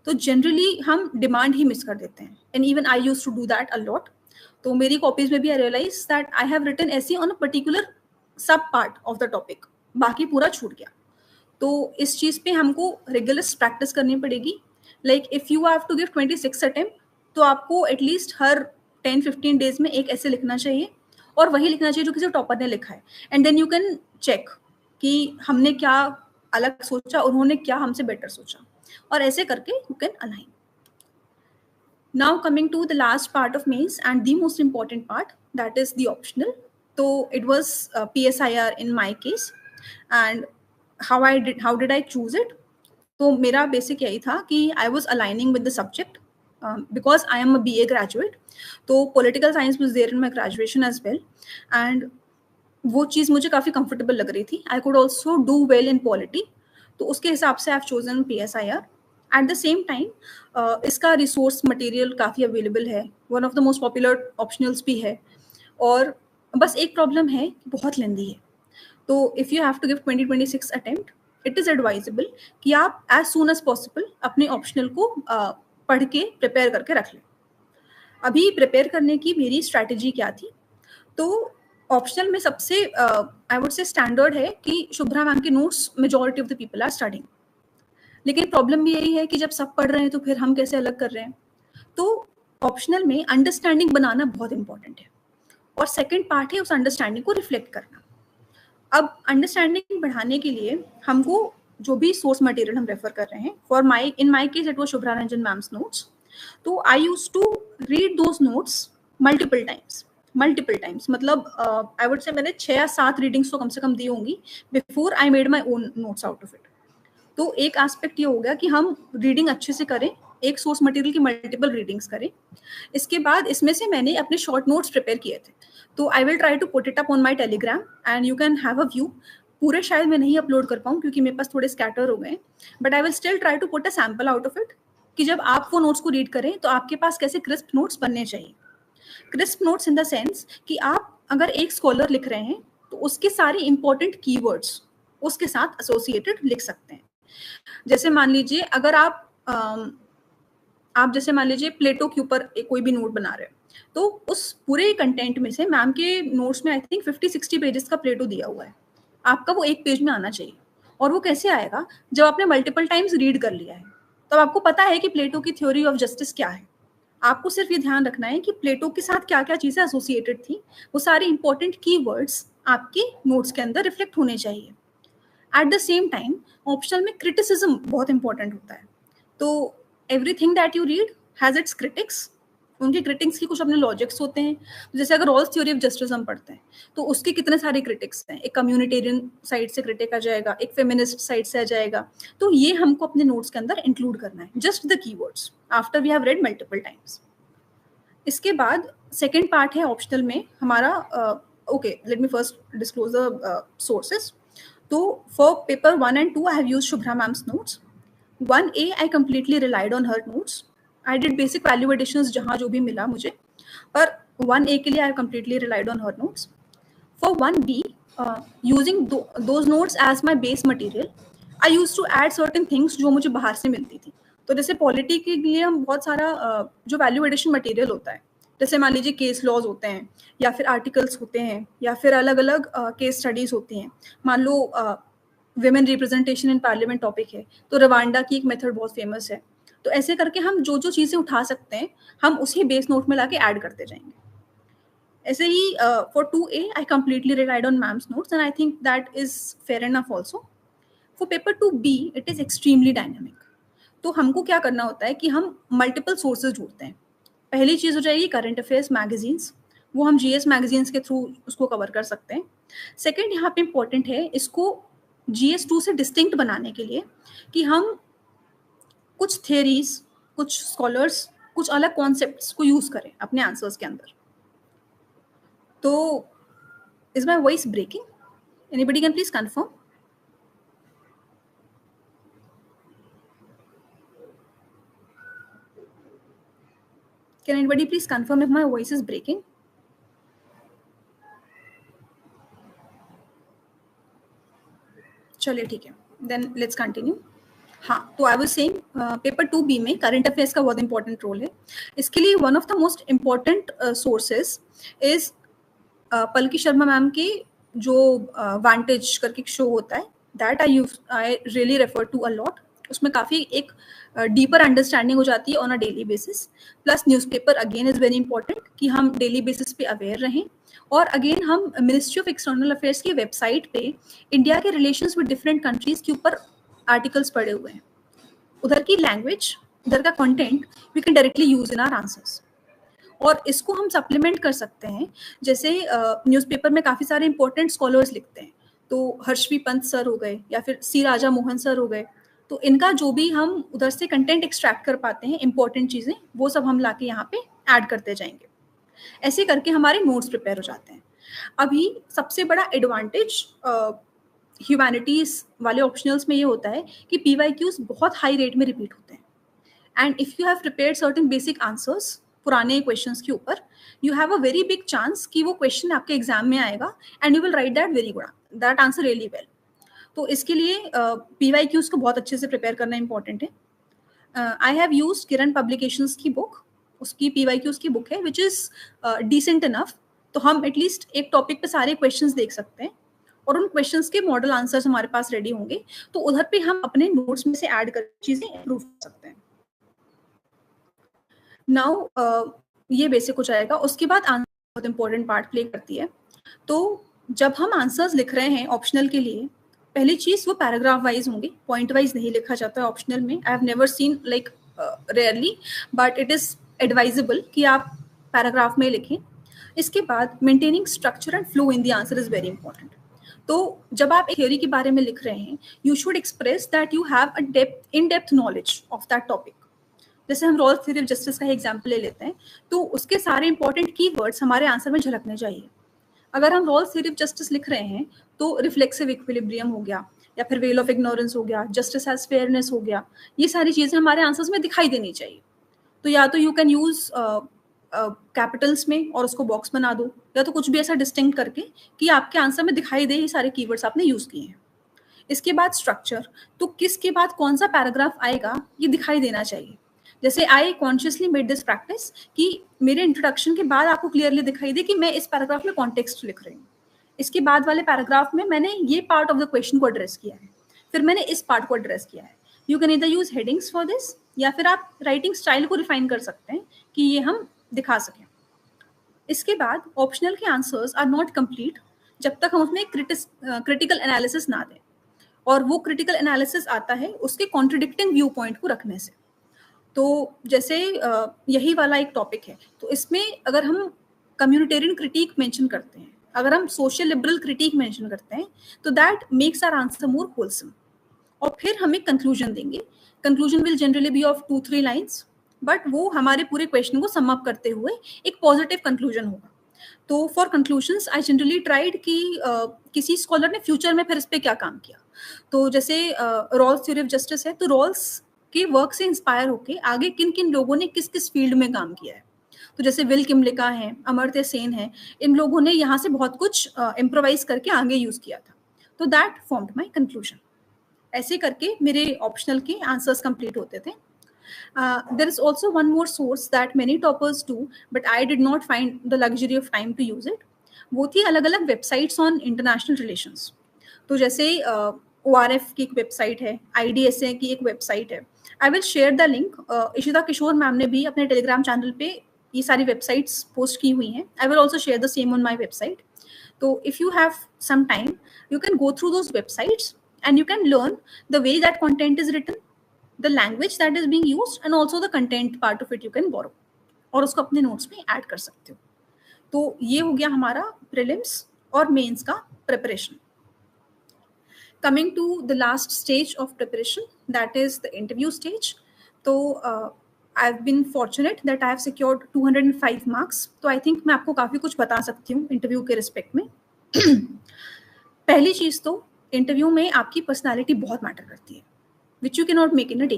तो जनरली हम डिमांड ही मिस कर देते हैं, and even I used to do that a lot. तो मेरी कॉपीज में भी I realise that I have written ऐसे on a particular sub part of the topic, बाकी पूरा छूट गया। तो इस चीज़ पे हमको रेगुलर प्रैक्टिस करनी पड़ेगी। Like if you have to give 26 attempt, तो आपको एटलीस्ट हर 10-15 डेज में एक ऐसे लिखना चाहिए, और वही लिखना चाहिए जो किसी टॉपर ने लिखा है, and then you can check कि हमने क्या अलग सोचा, उन्होंने क्या हमसे बेटर सोचा, और ऐसे करके you can align. Now coming to the last part of mains and the most important part, that is the optional. तो it was PSIR in my case, and how did I choose it? तो मेरा basic यही था कि I was aligning with the subject, because I am a BA graduate, तो political science was there in my graduation as well, and वो चीज़ मुझे काफ़ी comfortable लग रही थी. I could also do well in polity, तो उसके हिसाब से I've chosen PSIR. At the same time, इसका रिसोर्स मटेरियल काफ़ी अवेलेबल है, one of the most popular optionals भी है, और बस एक प्रॉब्लम है, बहुत लेंदी है. तो if you have to give 2026 attempt, it is advisable कि आप एज सून एज पॉसिबल अपने ऑप्शनल को पढ़ के प्रिपेयर करके रख लें. अभी प्रिपेयर करने की मेरी स्ट्रैटेजी क्या थी? तो ऑप्शनल में सबसे आई वुड से स्टैंडर्ड है कि शुभ्रा मैम के notes majority of the people are studying. लेकिन प्रॉब्लम भी यही है कि जब सब पढ़ रहे हैं तो फिर हम कैसे अलग कर रहे हैं. तो ऑप्शनल में अंडरस्टैंडिंग बनाना बहुत इंपॉर्टेंट है, और सेकंड पार्ट है उस अंडरस्टैंडिंग को रिफ्लेक्ट करना. अब अंडरस्टैंडिंग बढ़ाने के लिए हमको जो भी सोर्स मटेरियल हम रेफर कर रहे हैं, in my case it was Shubhra Ranjan ma'am's notes, तो I used to read those notes multiple times. मतलब आई वुड से मैंने 6 या 7 रीडिंग्स तो कम से कम दी होंगी before I made my own notes out of it. तो एक एस्पेक्ट ये हो गया कि हम रीडिंग अच्छे से करें, एक सोर्स मटेरियल की मल्टीपल रीडिंग्स करें. इसके बाद इसमें से मैंने अपने शॉर्ट नोट्स प्रिपेयर किए थे, तो I will try to put it up on my Telegram and you can have a view. पूरे शायद मैं नहीं अपलोड कर पाऊँ क्योंकि मेरे पास थोड़े स्कैटर हो गए, but I will still try to put a sample out of it, कि जब आप वो नोट्स को रीड करें तो आपके पास कैसे क्रिस्प नोट्स बनने चाहिए. Crisp notes in the sense कि आप अगर एक स्कॉलर लिख रहे हैं तो उसके सारे इंपॉर्टेंट कीवर्ड्स उसके साथ एसोसिएटेड लिख सकते हैं. जैसे मान लीजिए अगर आप जैसे मान लीजिए प्लेटो के ऊपर कोई भी नोट बना रहे हैं, तो उस पूरे कंटेंट में से मैम के नोट्स में आई थिंक 50-60 पेजेस का प्लेटो दिया हुआ है. आपका वो एक पेज में आना चाहिए, और वो कैसे आएगा? जब आपने मल्टीपल टाइम्स रीड कर लिया है, तब आपको पता है कि प्लेटो की थ्योरी ऑफ जस्टिस क्या है. आपको सिर्फ ये ध्यान रखना है कि प्लेटो के साथ क्या क्या चीज़ें एसोसिएटेड थी, वो सारे इंपॉर्टेंट कीवर्ड्स आपके नोट्स के अंदर रिफ्लेक्ट होने चाहिए. Eight the same time optional में क्रिटिसिज्म बहुत इंपॉर्टेंट होता है. तो everything that you read has its critics. उनके क्रिटिक्स की कुछ अपने लॉजिक्स होते हैं. जैसे अगर रॉल्स थ्योरी ऑफ जस्टिस हम पढ़ते हैं तो उसके कितने सारे क्रिटिक्स हैं. एक कम्युनिटेरियन साइड से क्रिटिक आ जाएगा, एक फेमिनिस्ट साइड से आ जाएगा. तो ये हमको अपने नोट्स के अंदर इंक्लूड करना है, just the keywords after we have read multiple times. इसके बाद सेकेंड पार्ट है ऑप्शनल में हमारा. Okay, let me first disclose the sources. तो for paper 1 and 2 I have used Shubhra ma'am's notes. 1A I completely relied on her notes. I did basic value additions जहाँ जो भी मिला मुझे, पर 1A के लिए I completely relied on her notes. For 1B, using those notes as my base material, I used to add certain things जो मुझे बाहर से मिलती थी. तो जैसे पॉलिटी के लिए हम बहुत सारा जो वैल्यू एडिशन मटेरियल होता है, जैसे मान लीजिए केस लॉज होते हैं, या फिर आर्टिकल्स होते हैं, या फिर अलग अलग केस स्टडीज होती हैं. मान लो women representation in parliament topic है, तो रवांडा की एक मेथड बहुत फेमस है. तो ऐसे करके हम जो जो चीज़ें उठा सकते हैं हम उसी बेस नोट में लाके ऐड करते जाएंगे. ऐसे ही for 2A I completely relied on ma'am's notes and I think that is fair enough also. For paper 2B it is extremely dynamic. तो हमको क्या करना होता है कि हम मल्टीपल सोर्सेज ढूंढते हैं. पहली चीज़ हो जाएगी करंट अफेयर्स मैगजीन्स, वो हम GS मैगजीन्स के थ्रू उसको कवर कर सकते हैं. सेकंड यहाँ पे इम्पोर्टेंट है इसको GS2 से डिस्टिंक्ट बनाने के लिए कि हम कुछ थियरीज, कुछ स्कॉलर्स, कुछ अलग कॉन्सेप्ट्स को यूज़ करें अपने आंसर्स के अंदर. तो is my voice breaking? Anybody can please confirm? Can anybody please confirm if my voice is breaking? चलिए ठीक है, देन लेट्स कंटिन्यू. हाँ, तो I was saying paper 2B में करंट अफेयर्स का बहुत इंपॉर्टेंट रोल है. इसके लिए one of the most important sources is Palki Sharma ma'am की जो वांटेज करके शो होता है, that I really refer to a lot. उसमें काफ़ी एक डीपर अंडरस्टैंडिंग हो जाती है on a daily basis. Plus newspaper again is very important कि हम डेली बेसिस पे अवेयर रहें. और अगेन हम मिनिस्ट्री ऑफ एक्सटर्नल अफेयर्स की वेबसाइट पे इंडिया के रिलेशंस विद डिफरेंट कंट्रीज के ऊपर आर्टिकल्स पढ़े हुए हैं. उधर की लैंग्वेज, उधर का content we can directly use in our answers. और इसको हम सप्लीमेंट कर सकते हैं. जैसे न्यूज़पेपर में काफ़ी सारे इंपॉर्टेंट स्कॉलर्स लिखते हैं, तो हर्षवी पंत सर हो गए, या फिर सी राजा मोहन सर हो गए, तो इनका जो भी हम उधर से कंटेंट एक्सट्रैक्ट कर पाते हैं, इंपॉर्टेंट चीज़ें, वो सब हम लाके यहाँ पे ऐड करते जाएंगे। ऐसे करके हमारे नोट्स प्रिपेयर हो जाते हैं। अभी सबसे बड़ा एडवांटेज ह्यूमैनिटीज़ वाले ऑप्शनल्स में ये होता है कि पीवाईक्यूज बहुत हाई रेट में रिपीट होते हैं। And if you have prepared certain basic answers पुराने क्वेश्चंस के ऊपर, you have a very big chance कि वो क्वेश्चन आपके एग्जाम में आएगा and you will write that answer really well. तो इसके लिए पीवाईक्यूज को बहुत अच्छे से प्रिपेयर करना इंपॉर्टेंट है। I have used Kiran publications की बुक, उसकी पीवाईक्यूज की बुक है विच इज़ डिसेंट इनफ। तो हम एटलीस्ट एक टॉपिक पे सारे क्वेश्चंस देख सकते हैं और उन क्वेश्चंस के मॉडल आंसर्स हमारे पास रेडी होंगे, तो उधर पे हम अपने नोट्स में से ऐड कर चीज़ें इम्प्रूव कर सकते हैं। नाउ ये बेसिक हो जाएगा। उसके बाद आंसर बहुत इंपॉर्टेंट पार्ट प्ले करती है। तो जब हम आंसर्स लिख रहे हैं ऑप्शनल के लिए, पहली चीज़ वो पैराग्राफ वाइज होंगे, पॉइंट वाइज नहीं लिखा जाता है ऑप्शनल में। I have never seen like rarely, but it is advisable कि आप पैराग्राफ में लिखें। इसके बाद maintaining structure and flow in the answer is very important. तो जब आप एक थ्योरी के बारे में लिख रहे हैं, you should express that you have a in depth knowledge of that topic. जैसे हम रॉल्स थ्योरी ऑफ जस्टिस का एग्जाम्पल ले लेते हैं, तो उसके सारे इंपॉर्टेंट कीवर्ड्स हमारे आंसर में झलकने चाहिए। अगर हम रॉल्स थ्योरी ऑफ जस्टिस लिख रहे हैं तो रिफ्लेक्सिव इक्विलिब्रियम हो गया, या फिर वेल ऑफ इग्नोरेंस हो गया, जस्टिस एज फेयरनेस हो गया, ये सारी चीज़ें हमारे आंसर्स में दिखाई देनी चाहिए। तो या तो यू कैन यूज कैपिटल्स में और उसको बॉक्स बना दो, या तो कुछ भी ऐसा डिस्टिंक्ट करके कि आपके आंसर में दिखाई दे ये सारे कीवर्ड्स आपने यूज किए हैं। इसके बाद स्ट्रक्चर, तो किसके बाद कौन सा पैराग्राफ आएगा ये दिखाई देना चाहिए। जैसे I consciously made this practice कि मेरे इंट्रोडक्शन के बाद आपको क्लियरली दिखाई दे कि मैं इस पैराग्राफ में कॉन्टेक्स्ट लिख रही हूँ, इसके बाद वाले पैराग्राफ में मैंने ये पार्ट ऑफ द क्वेश्चन को एड्रेस किया है, फिर मैंने इस पार्ट को एड्रेस किया है। You can either use headings for this, या फिर आप राइटिंग स्टाइल को रिफाइन कर सकते हैं कि ये हम दिखा सकें। इसके बाद ऑप्शनल के आंसर्स आर नॉट कंप्लीट जब तक हम उसमें क्रिटिकल एनालिसिस ना दें, और वो क्रिटिकल एनालिसिस आता है उसके कॉन्ट्रडिक्टिंग व्यू पॉइंट को रखने से। तो जैसे यही वाला एक टॉपिक है, तो इसमें अगर हम कम्युनिटेरियन क्रिटिक मेंशन करते हैं, अगर हम सोशल लिबरल क्रिटिक मेंशन करते हैं, तो that makes our answer more wholesome. और फिर हम एक कंक्लूजन देंगे। Conclusion will generally be of 2-3 lines, but वो हमारे पूरे क्वेश्चन को सम अप करते हुए एक पॉजिटिव कंक्लूजन होगा। तो for conclusions I generally tried कि किसी स्कॉलर ने फ्यूचर में फिर इस पर क्या काम किया। तो जैसे रॉल्स थ्योरी ऑफ जस्टिस है, तो रॉल्स के वर्क से इंस्पायर होके आगे किन किन लोगों ने किस किस फील्ड में काम किया है। तो जैसे विल किमलिका है, अमर्त्य सेन है, इन लोगों ने यहाँ से बहुत कुछ इम्प्रोवाइज करके आगे यूज किया था। तो दैट फॉर्म्ड माई कंक्लूजन। ऐसे करके मेरे ऑप्शनल के आंसर्स कंप्लीट होते थे। There is also one more source that many toppers do, but I did not find the luxury of time to use it. वो थी अलग अलग वेबसाइट्स ऑन इंटरनेशनल रिलेशंस। तो जैसे ORF की एक वेबसाइट है, IDSA की एक वेबसाइट है। I will share the link. Ishita Kishore ma'am ने भी अपने टेलीग्राम चैनल पे ये सारी वेबसाइट्स पोस्ट की हुई हैं। I will also share the same on my website. तो if you have some time, you can go through those websites and you can learn the way that content is written, the language that is being used, and also the content part of it you can borrow, और उसको अपने notes में add कर सकते हो। तो ये हो गया हमारा प्रीलिम्स और मेंस का preparation. Coming to the last stage of preparation, that is the interview stage. तो I've been fortunate that I have secured 205 marks. तो I think मैं आपको काफ़ी कुछ बता सकती हूँ इंटरव्यू के रिस्पेक्ट में। पहली चीज़ तो इंटरव्यू में आपकी पर्सनालिटी बहुत मैटर करती है, which you can not make in a day,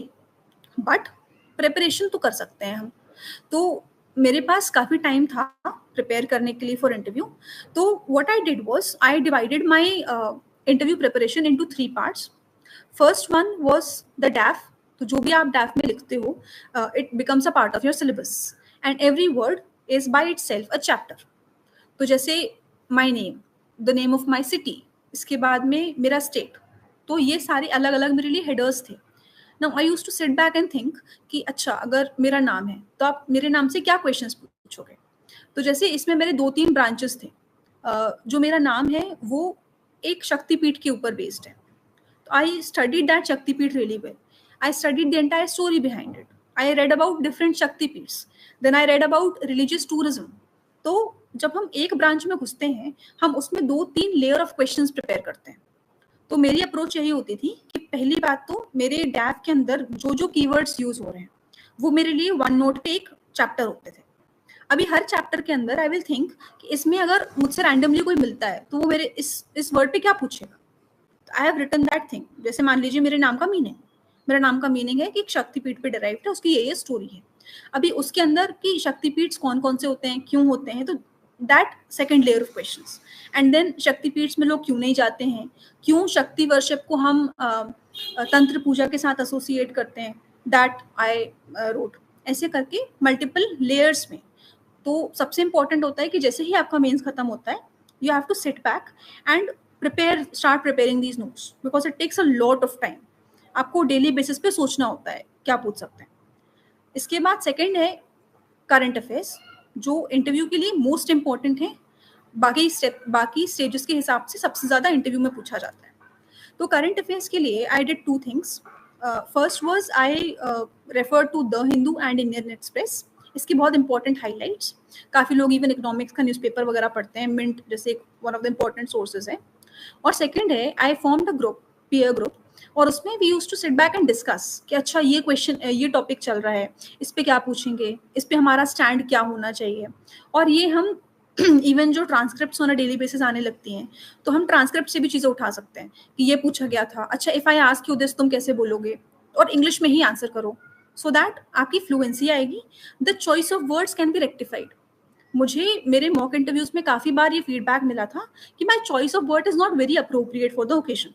but preparation तो कर सकते हैं हम। तो मेरे पास काफ़ी टाइम था प्रिपेयर करने के लिए फॉर इंटरव्यू। तो what I did was I divided my interview preparation into 3 parts. First one was the डैफ। तो जो भी आप डैफ में लिखते हो, it becomes a part of your syllabus and every word is by itself a chapter. तो जैसे my name, the name of my city, इसके बाद में मेरा स्टेट, तो ये सारे अलग अलग मेरे लिए हेडर्स थे। Now I used to sit back and think कि अच्छा अगर मेरा नाम है तो आप मेरे नाम से क्या क्वेश्चंस पूछोगे। तो जैसे इसमें मेरे 2-3 ब्रांचेस थे। जो मेरा नाम है वो एक शक्तिपीठ के ऊपर बेस्ड है। तो I studied that Shaktipeeth really well. I studied the entire story behind it. I read about different Shaktipeeths, then I read about religious tourism. तो जब हम एक ब्रांच में घुसते हैं, हम उसमें 2-3 लेयर ऑफ क्वेश्चंस प्रिपेयर करते हैं। तो मेरी अप्रोच यही होती थी कि पहली बात तो मेरे डैप के अंदर जो जो कीवर्ड्स यूज हो रहे हैं वो मेरे लिए वन नोट पे एक चैप्टर होते थे। अभी हर चैप्टर के अंदर आई विल थिंक कि इसमें अगर मुझसे रैंडमली कोई मिलता है तो वो मेरे इस वर्ड पे क्या पूछेगा, तो I have written that thing. जैसे मान लीजिए मेरे नाम का मीनिंग, मेरा नाम का मीनिंग है कि एक शक्तिपीठ पे डिराइव्ड है, उसकी ये स्टोरी है। अभी उसके अंदर की शक्तिपीठ कौन कौन से होते हैं, क्यों होते हैं, तो that second layer of questions. And then Shaktipeeth में लोग क्यों नहीं जाते हैं, क्यों शक्ति वर्शिप को हम तंत्र पूजा के साथ एसोसिएट करते हैं, दैट आई रोट। ऐसे करके मल्टीपल लेयर्स में। तो सबसे इंपॉर्टेंट होता है कि जैसे ही आपका मेंस खत्म होता है you have to sit back and start preparing these notes because it takes a lot of time. आपको डेली बेसिस पे सोचना होता है क्या पूछ सकते हैं। इसके बाद सेकंड है करंट अफेयर्स, जो इंटरव्यू के लिए मोस्ट इंपॉर्टेंट है। बाकी स्टेजेस के हिसाब से सबसे ज़्यादा इंटरव्यू में पूछा जाता है। तो करंट अफेयर्स के लिए I did two things. First was I refer to the Hindu and Indian Express. इसकी बहुत इंपॉर्टेंट हाईलाइट्स, काफ़ी लोग इवन इकोनॉमिक्स का न्यूज़पेपर वगैरह पढ़ते हैं, मिंट जैसे one of the important sources है। और सेकंड है I formed a group, peer group, और उसमें we use to sit back and discuss कि अच्छा ये क्वेश्चन, ये टॉपिक चल रहा है, इस पे क्या पूछेंगे, इस पे हमारा स्टैंड क्या होना चाहिए। और ये हम इवन जो transcripts on a daily basis आने लगती हैं तो हम ट्रांसक्रिप्ट से भी चीज़ें उठा सकते हैं कि ये पूछा गया था, अच्छा if I ask you this तुम कैसे बोलोगे, और इंग्लिश में ही आंसर करो सो दैट आपकी फ्लुएंसी आएगी। The choice of words can be rectified. मुझे मेरे मॉक इंटरव्यूज में काफ़ी बार ये फीडबैक मिला था कि my choice of word is not very appropriate for the occasion.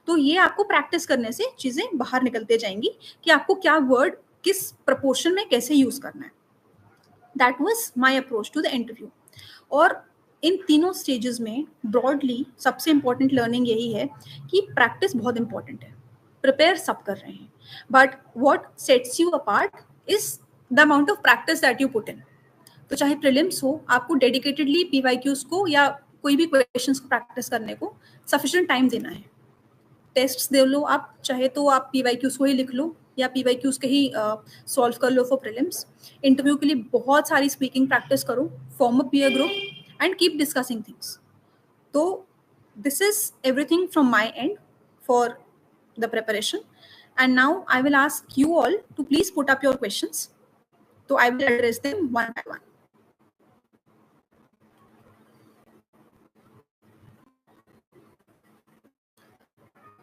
तो ये आपको प्रैक्टिस करने से चीज़ें बाहर निकलते जाएंगी कि आपको क्या वर्ड किस प्रपोर्शन में कैसे यूज़ करना है। That was my approach to the interview. और इन तीनों स्टेजेस में ब्रॉडली सबसे इंपॉर्टेंट लर्निंग यही है कि प्रैक्टिस बहुत इंपॉर्टेंट है। प्रिपेयर सब कर रहे हैं but what sets you apart is the amount of practice that you put in. तो चाहे प्रीलिम्स हो, आपको डेडिकेटेडली पीवाईक्यूज को या कोई भी क्वेश्चंस को प्रैक्टिस करने को सफिशिएंट टाइम देना है। टेस्ट्स दे लो आप, चाहे तो आप पीवाईक्यूज को ही लिख लो या पीवाईक्यूज के ही सॉल्व कर लो फॉर प्रीलिम्स। इंटरव्यू के लिए बहुत सारी स्पीकिंग प्रैक्टिस करो, form a peer group and keep discussing things. तो this is everything from my end for the preparation, and now I will ask you all to please put up your questions. तो I will address them one by one.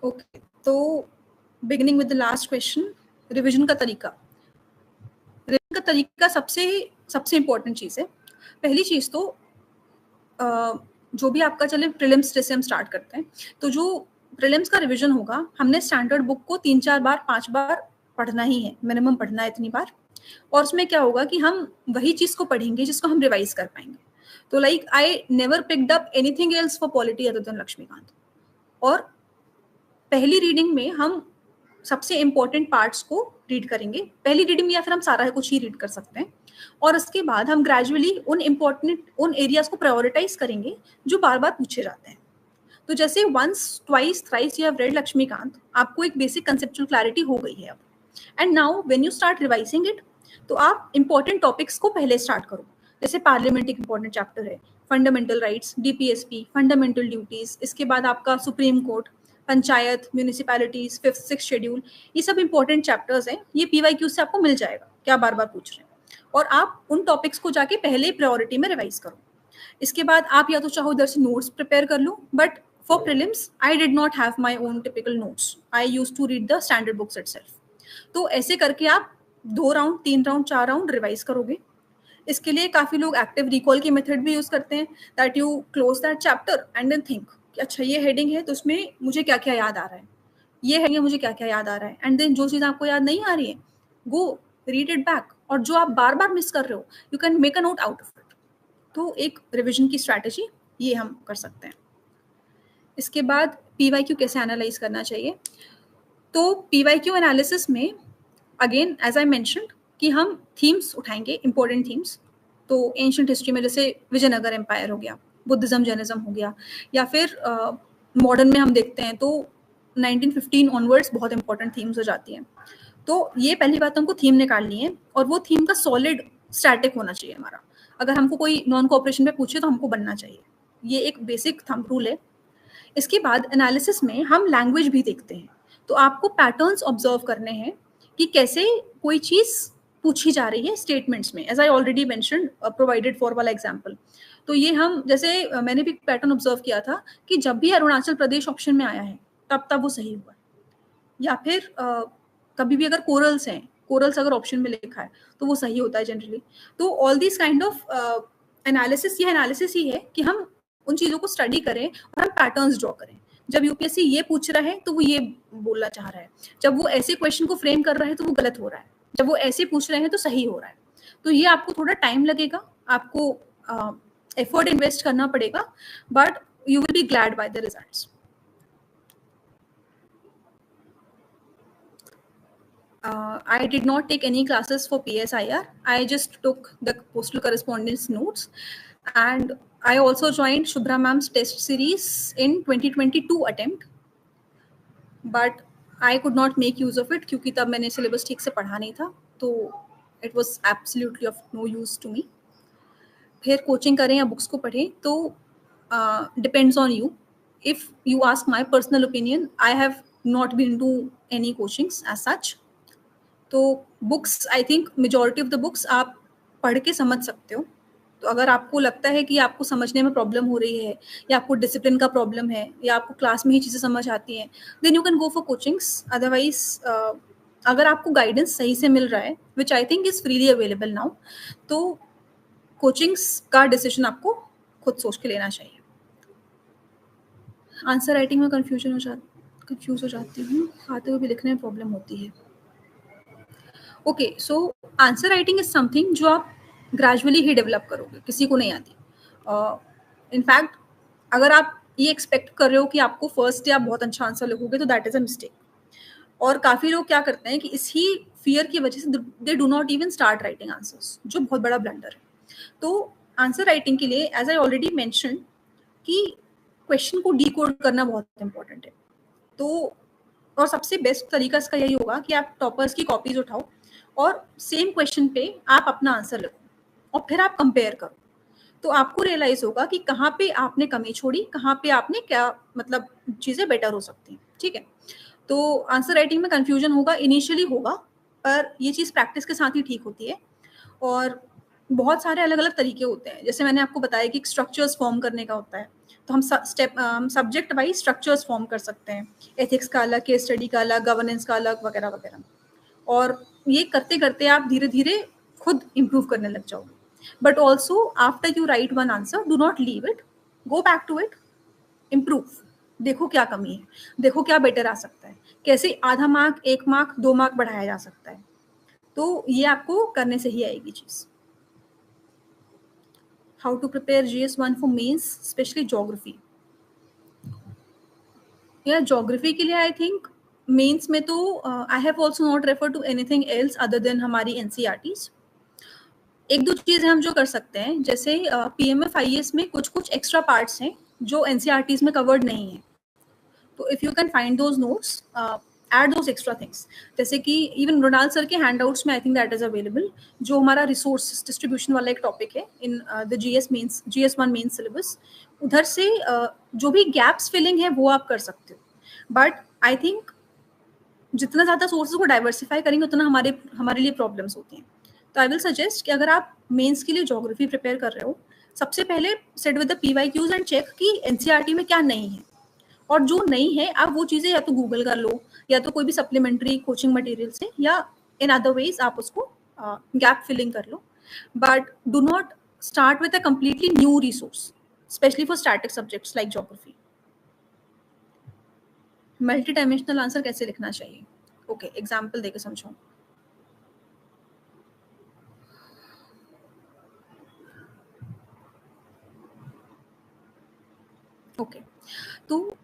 Okay, तो beginning with the last question, revision का तरीका। Revision का तरीका सबसे important चीज़ है। पहली चीज़ तो जो भी आपका चले प्रीलिम्स जैसे हम स्टार्ट करते हैं, तो जो प्रीलिम्स का रिवीजन होगा, हमने स्टैंडर्ड बुक को 3-4 बार 5 बार पढ़ना ही है, मिनिमम पढ़ना है इतनी बार। और उसमें क्या होगा कि हम वही चीज़ को पढ़ेंगे जिसको हम रिवाइज कर पाएंगे। तो like I never picked up anything else for polity other than Laxmikanth. और पहली रीडिंग में हम सबसे इंपॉर्टेंट पार्ट्स को रीड करेंगे, पहली रीडिंग में, या फिर हम सारा कुछ ही रीड कर सकते हैं। और उसके बाद हम ग्रेजुअली उन एरियाज को प्रायोरिटाइज करेंगे जो बार बार पूछे जाते हैं। तो जैसे once twice thrice you have read Laxmikanth, आपको एक बेसिक कंसेप्चुअल क्लैरिटी हो गई है अब। And now when you start revising it, तो आप इंपॉर्टेंट टॉपिक्स को पहले स्टार्ट करो। जैसे पार्लियामेंट एक इंपॉर्टेंट चैप्टर है, fundamental rights, DPSP, fundamental duties, इसके बाद आपका supreme court, panchayat, municipalities, 5th 6th schedule, ये सब इंपॉर्टेंट चैप्टर्स हैं। ये पीवाईक्यू से आपको मिल जाएगा क्या बार बार पूछ रहे हैं, और आप उन टॉपिक्स को जाके पहले प्रायोरिटी में रिवाइज करो। इसके बाद आप या तो चाहो इधर से नोट्स प्रिपेयर कर लो, but for prelims I did not have my own typical notes, I used to read the standard books itself. तो ऐसे करके आप 2 राउंड, 3 राउंड, 4 राउंड रिवाइज करोगे। इसके लिए काफी लोग एक्टिव रिकॉल की मेथड भी यूज करते हैं, that you close that chapter and then think कि अच्छा ये हेडिंग है तो उसमें मुझे क्या क्या याद आ रहा है, ये हेडिंग है मुझे क्या क्या याद आ रहा है, एंड देन जो चीज़ आपको याद नहीं आ रही है गो रीड इट बैक, और जो आप बार बार मिस कर रहे हो you can make a note out of it. तो एक रिविजन की स्ट्रैटेजी ये हम कर सकते हैं। इसके बाद पीवाईक्यू कैसे एनालाइज करना चाहिए। तो पीवाईक्यू एनालिसिस में अगेन एज आई मेंशन्ड कि हम थीम्स उठाएंगे, इंपॉर्टेंट थीम्स। तो एंशिएंट हिस्ट्री में जैसे विजयनगर एम्पायर हो गया, बुद्धिज्म जैनिज्म हो गया, या फिर मॉडर्न में हम देखते हैं तो 1915 ऑनवर्ड्स बहुत इंपॉर्टेंट थीम्स हो जाती हैं। तो ये पहली बात हमको थीम निकालनी है, और वो थीम का सॉलिड स्टैटिक होना चाहिए हमारा। अगर हमको कोई नॉन कोऑपरेशन में पूछे तो हमको बनना चाहिए, ये एक बेसिक थंब रूल है। इसके बाद एनालिसिस में हम लैंग्वेज भी देखते हैं। तो आपको पैटर्न्स ऑब्जर्व करने हैं कि कैसे कोई चीज़ पूछी जा रही है स्टेटमेंट्स में, as I already mention provided for वाला एग्जांपल। तो ये हम जैसे मैंने भी पैटर्न ऑब्जर्व किया था कि जब भी अरुणाचल प्रदेश ऑप्शन में आया है तब वो सही हुआ है, या फिर कभी भी अगर कोरल्स हैं, कोरल्स अगर ऑप्शन में लिखा है तो वो सही होता है जनरली। तो all this kind of analysis, ये एनालिसिस ही है कि हम उन चीज़ों को स्टडी करें और हम पैटर्न्स ड्रॉ करें। जब यूपीएससी ये पूछ रहा है तो वो ये बोलना चाह रहा है, जब वो ऐसे क्वेश्चन को फ्रेम कर रहा है तो वो गलत हो रहा है, जब वो ऐसे पूछ रहे हैं तो सही हो रहा है। तो ये आपको थोड़ा टाइम लगेगा, आपको एफर्ट इन्वेस्ट करना पड़ेगा, but you will be glad by the results. I did not take any classes for PSIR. I just took the postal correspondence notes, and I also joined Shubhra ma'am's test series in 2022 attempt, but I could not make use of it क्योंकि तब मैंने syllabus ठीक से पढ़ा नहीं था, तो it was absolutely of no use to me. फिर कोचिंग करें या बुक्स को पढ़ें तो depends on you. If you ask my personal opinion, I have not been to any coachings as such. तो books, I think majority of the books आप पढ़ के समझ सकते हो। तो अगर आपको लगता है कि आपको समझने में प्रॉब्लम हो रही है, या आपको डिसिप्लिन का प्रॉब्लम है, या आपको क्लास में ही चीज़ें समझ आती हैं, then you can go for coachings. Otherwise अगर आपको गाइडेंस सही से मिल रहा है, which I think is freely available now, तो कोचिंग्स का डिसीजन आपको खुद सोच के लेना चाहिए। आंसर राइटिंग में कंफ्यूज हो जाती हूँ, आते हुए भी लिखने में प्रॉब्लम होती है। Okay, so answer writing is something जो आप ग्रेजुअली ही डेवलप करोगे, किसी को नहीं आती। इनफैक्ट अगर आप ये एक्सपेक्ट कर रहे हो कि आपको फर्स्ट डे आप बहुत अच्छा आंसर लिखोगे तो दैट इज अ मिस्टेक। और काफ़ी लोग क्या करते हैं कि इसी फियर की वजह से they do not even start writing answers, जो बहुत बड़ा ब्लंडर है। तो आंसर राइटिंग के लिए एज आई ऑलरेडी मैंशन कि क्वेश्चन को डीकोड करना बहुत इंपॉर्टेंट है। तो और सबसे बेस्ट तरीका इसका यही होगा कि आप टॉपर्स की कॉपीज उठाओ और सेम क्वेश्चन पे आप अपना आंसर लिखो और फिर आप कंपेयर करो। तो आपको रियलाइज होगा कि कहाँ पे आपने कमी छोड़ी, कहाँ पे आपने क्या मतलब चीज़ें बेटर हो सकती हैं। ठीक है, तो आंसर राइटिंग में कन्फ्यूजन होगा, इनिशियली होगा, पर ये चीज़ प्रैक्टिस के साथ ही ठीक होती है। और बहुत सारे अलग अलग तरीके होते हैं, जैसे मैंने आपको बताया कि स्ट्रक्चर्स फॉर्म करने का होता है, तो हम सब्जेक्ट वाइज स्ट्रक्चर्स फॉर्म कर सकते हैं। एथिक्स का अलग, केस स्टडी का अलग, गवर्नेंस का अलग, वगैरह वगैरह। और ये करते करते आप धीरे धीरे खुद इम्प्रूव करने लग जाओगे। But also after you write one answer, do not leave it, go back to it, improve, देखो क्या कमी है, देखो क्या बेटर आ सकता है, कैसे आधा मार्क, 1 मार्क, 2 मार्क बढ़ाया जा सकता है। तो ये आपको करने से ही आएगी चीज़। How to prepare GS1 for mains, specially geography. या ज्योग्राफी के लिए आई थिंक मेंस में तो I have also not refer to anything else other than हमारी NCERTs। एक दो चीज़ें हम जो कर सकते हैं, जैसे PMF IAS में कुछ कुछ एक्स्ट्रा पार्ट्स हैं जो NCERTs में कवर्ड नहीं है, तो if you can find those notes, add those extra things. जैसे कि इवन मृणाल सर के हैंडआउट्स में I think that is available, जो हमारा रिसोर्स डिस्ट्रीब्यूशन वाला एक टॉपिक है in the GS1 mains syllabus. उधर से जो भी गैप्स फिलिंग है वो आप कर सकते हो। बट आई थिंक जितना ज़्यादा सोर्सेज को डाइवर्सिफाई करेंगे उतना हमारे लिए प्रॉब्लम्स होती हैं। तो आई विल सजेस्ट कि अगर आप मेंस के लिए ज्योग्राफी प्रिपेयर कर रहे हो, सबसे पहले set with the PYQs and check कि NCERT में क्या नहीं है, और जो नहीं है आप वो चीज़ें या तो गूगल कर लो, या तो कोई भी सप्लीमेंट्री कोचिंग मटेरियल से, या इन अदर वेज आप उसको गैप फिलिंग कर लो। But do not start with a completely new resource, specially for static subjects like geography. Multi dimensional answer कैसे लिखना चाहिए? ओके, एग्जाम्पल देके समझो। ओके, तो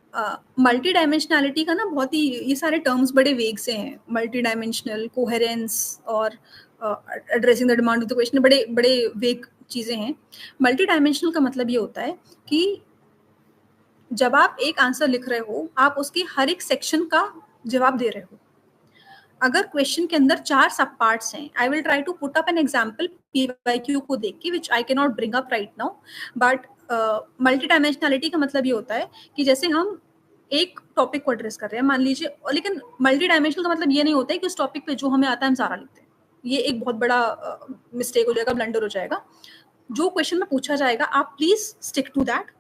मल्टी डायमेंशनैलिटी का ना बहुत ही, ये सारे टर्म्स बड़े वेग से हैं। मल्टी डायमेंशनल, कोहेरेंस और addressing the demand of the question, बड़े बड़े वेग चीज़ें हैं। मल्टी डायमेंशनल का मतलब ये होता है कि जब आप एक आंसर लिख रहे हो, आप उसके हर एक सेक्शन का जवाब दे रहे हो। अगर क्वेश्चन के अंदर 4 सब पार्ट्स हैं, I will try to put up an example PYQ को देख के, which I can not bring up right now. But multi dimensionality का मतलब ये होता है कि जैसे हम एक टॉपिक को एड्रेस कर रहे हैं मान लीजिए, और लेकिन मल्टी डायमेंशनल का मतलब ये नहीं होता है कि उस टॉपिक पे जो हमें आता है हम सारा लिखते हैं, ये एक बहुत बड़ा मिस्टेक हो जाएगा, ब्लंडर हो जाएगा। जो क्वेश्चन में पूछा जाएगा आप प्लीज स्टिक टू दैट,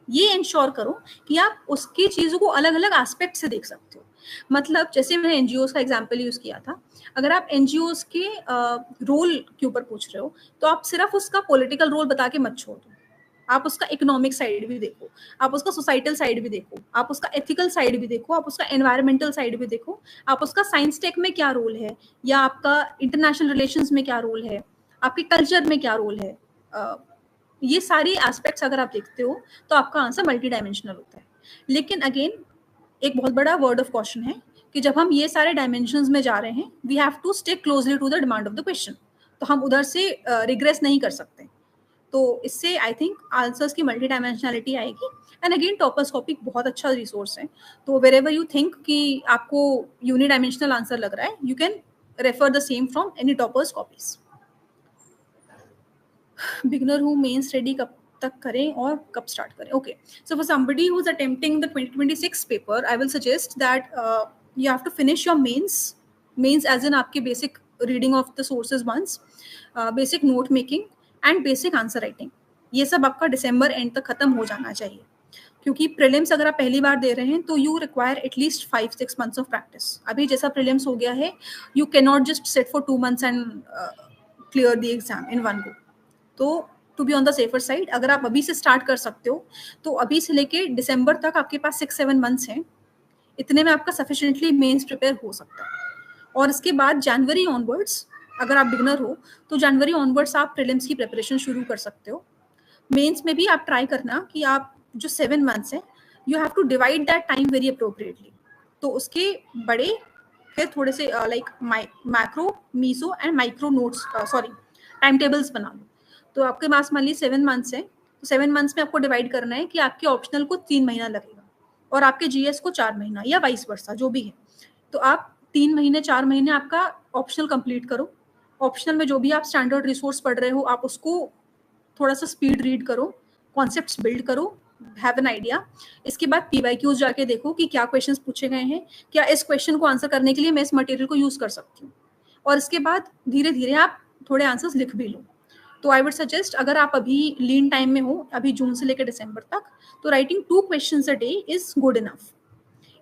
ये इंश्योर करो कि आप उसकी चीज़ों को अलग अलग एस्पेक्ट से देख सकते हो। मतलब जैसे मैंने एनजीओज का एग्जाम्पल यूज किया था, अगर आप एनजीओज के रोल के ऊपर पूछ रहे हो तो आप सिर्फ उसका पॉलिटिकल रोल बता के मत छोड़ दो, आप उसका इकोनॉमिक साइड भी देखो, आप उसका सोसाइटल साइड भी देखो, आप उसका एथिकल साइड भी देखो, आप उसका एनवायरमेंटल साइड भी देखो, आप उसका साइंस टेक में क्या रोल है, या आपका इंटरनेशनल रिलेशंस में क्या रोल है, आपके कल्चर में क्या रोल है। ये सारी एस्पेक्ट्स अगर आप देखते हो तो आपका आंसर मल्टी डायमेंशनल होता है। लेकिन अगेन एक बहुत बड़ा वर्ड ऑफ कॉशन है कि जब हम ये सारे डायमेंशंस में जा रहे हैं, we have to stick closely to the demand of the question, तो हम उधर से रिग्रेस नहीं कर सकते। तो इससे आई थिंक आंसर्स की मल्टी डायमेंशनलिटी आएगी। एंड अगेन टॉपर्सकोपी बहुत अच्छा रिसोर्स है, तो वेर एवर यू थिंक कि आपको यूनि डायमेंशनल आंसर लग रहा है, you can refer the same from any toppers copies. Beginner हूँ मेंस रेडी कब तक करें और कब स्टार्ट करें? Okay, so for somebody who is attempting the 2026 paper, I will suggest that you have to finish your mains as in आपके basic reading of the sources once, basic note making and basic answer writing, ये सब आपका दिसंबर and तक खत्म हो जाना चाहिए। क्योंकि प्रीलिम्स अगर आप पहली बार दे रहे हैं तो you require at least 5-6 months of practice. अभी जैसा प्रीलिम्स हो गया है, you can not just sit for 2 months and clear the exam in one go. तो to be on the safer side, अगर आप अभी से स्टार्ट कर सकते हो तो अभी से लेके दिसंबर तक आपके पास 6-7 मंथ्स हैं, इतने में आपका सफिशिएंटली मेंस प्रिपेयर हो सकता है। और इसके बाद जनवरी ऑनवर्ड्स, अगर आप बिगनर हो तो जनवरी ऑनवर्ड्स आप प्रीलिम्स की प्रिपरेशन शुरू कर सकते हो। मेंस में भी आप ट्राई करना कि आप जो 7 मंथ्स हैं, you have to divide that time very appropriately. तो उसके बड़े फिर थोड़े से like macro, meso and micro notes, sorry time tables बना लो। तो आपके पास मान लीजिए 7 मंथ्स है, तो 7 मंथ्स में आपको डिवाइड करना है कि आपके ऑप्शनल को 3 महीना लगेगा और आपके जीएस को 4 महीना, या वाइस वर्सा जो भी है। तो आप 3 महीने 4 महीने आपका ऑप्शनल कंप्लीट करो। ऑप्शनल में जो भी आप स्टैंडर्ड रिसोर्स पढ़ रहे हो, आप उसको थोड़ा सा स्पीड रीड करो, कॉन्सेप्ट्स बिल्ड करो, हैव एन आइडिया। इसके बाद पीवाईक्यूज जाके देखो कि क्या क्वेश्चंस पूछे गए हैं, क्या इस क्वेश्चन को आंसर करने के लिए मैं इस मटेरियल को यूज कर सकती हूँ। और इसके बाद धीरे धीरे आप थोड़े आंसर्स लिख भी लो। तो आई वुड सजेस्ट, अगर आप अभी लीन टाइम में हो, अभी जून से लेकर दिसंबर तक, तो writing 2 questions a day is good enough.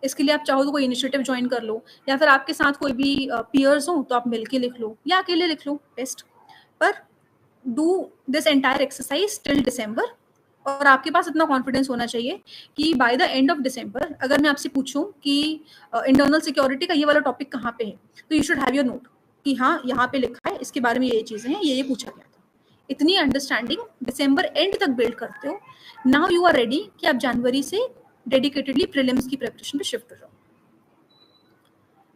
इसके लिए आप चाहो तो कोई इनिशिएटिव ज्वाइन कर लो, या फिर आपके साथ कोई भी पीयर्स हो तो आप मिलके लिख लो, या अकेले लिख लो, बेस्ट। पर do this entire exercise till दिसंबर, और आपके पास इतना कॉन्फिडेंस होना चाहिए कि by the end of December अगर मैं आपसे पूछूं कि इंटरनल सिक्योरिटी का ये वाला टॉपिक कहाँ पे है, तो you should have your note कि हाँ यहाँ पे लिखा है, इसके बारे में ये चीजें हैं, ये पूछा गया था। इतनी अंडरस्टैंडिंग दिसंबर एंड तक बिल्ड करते हो, नाउ यू आर रेडी कि आप जनवरी से डेडिकेटेडली प्रीलिम्स की प्रिपरेशन पे शिफ्ट हो जाओ।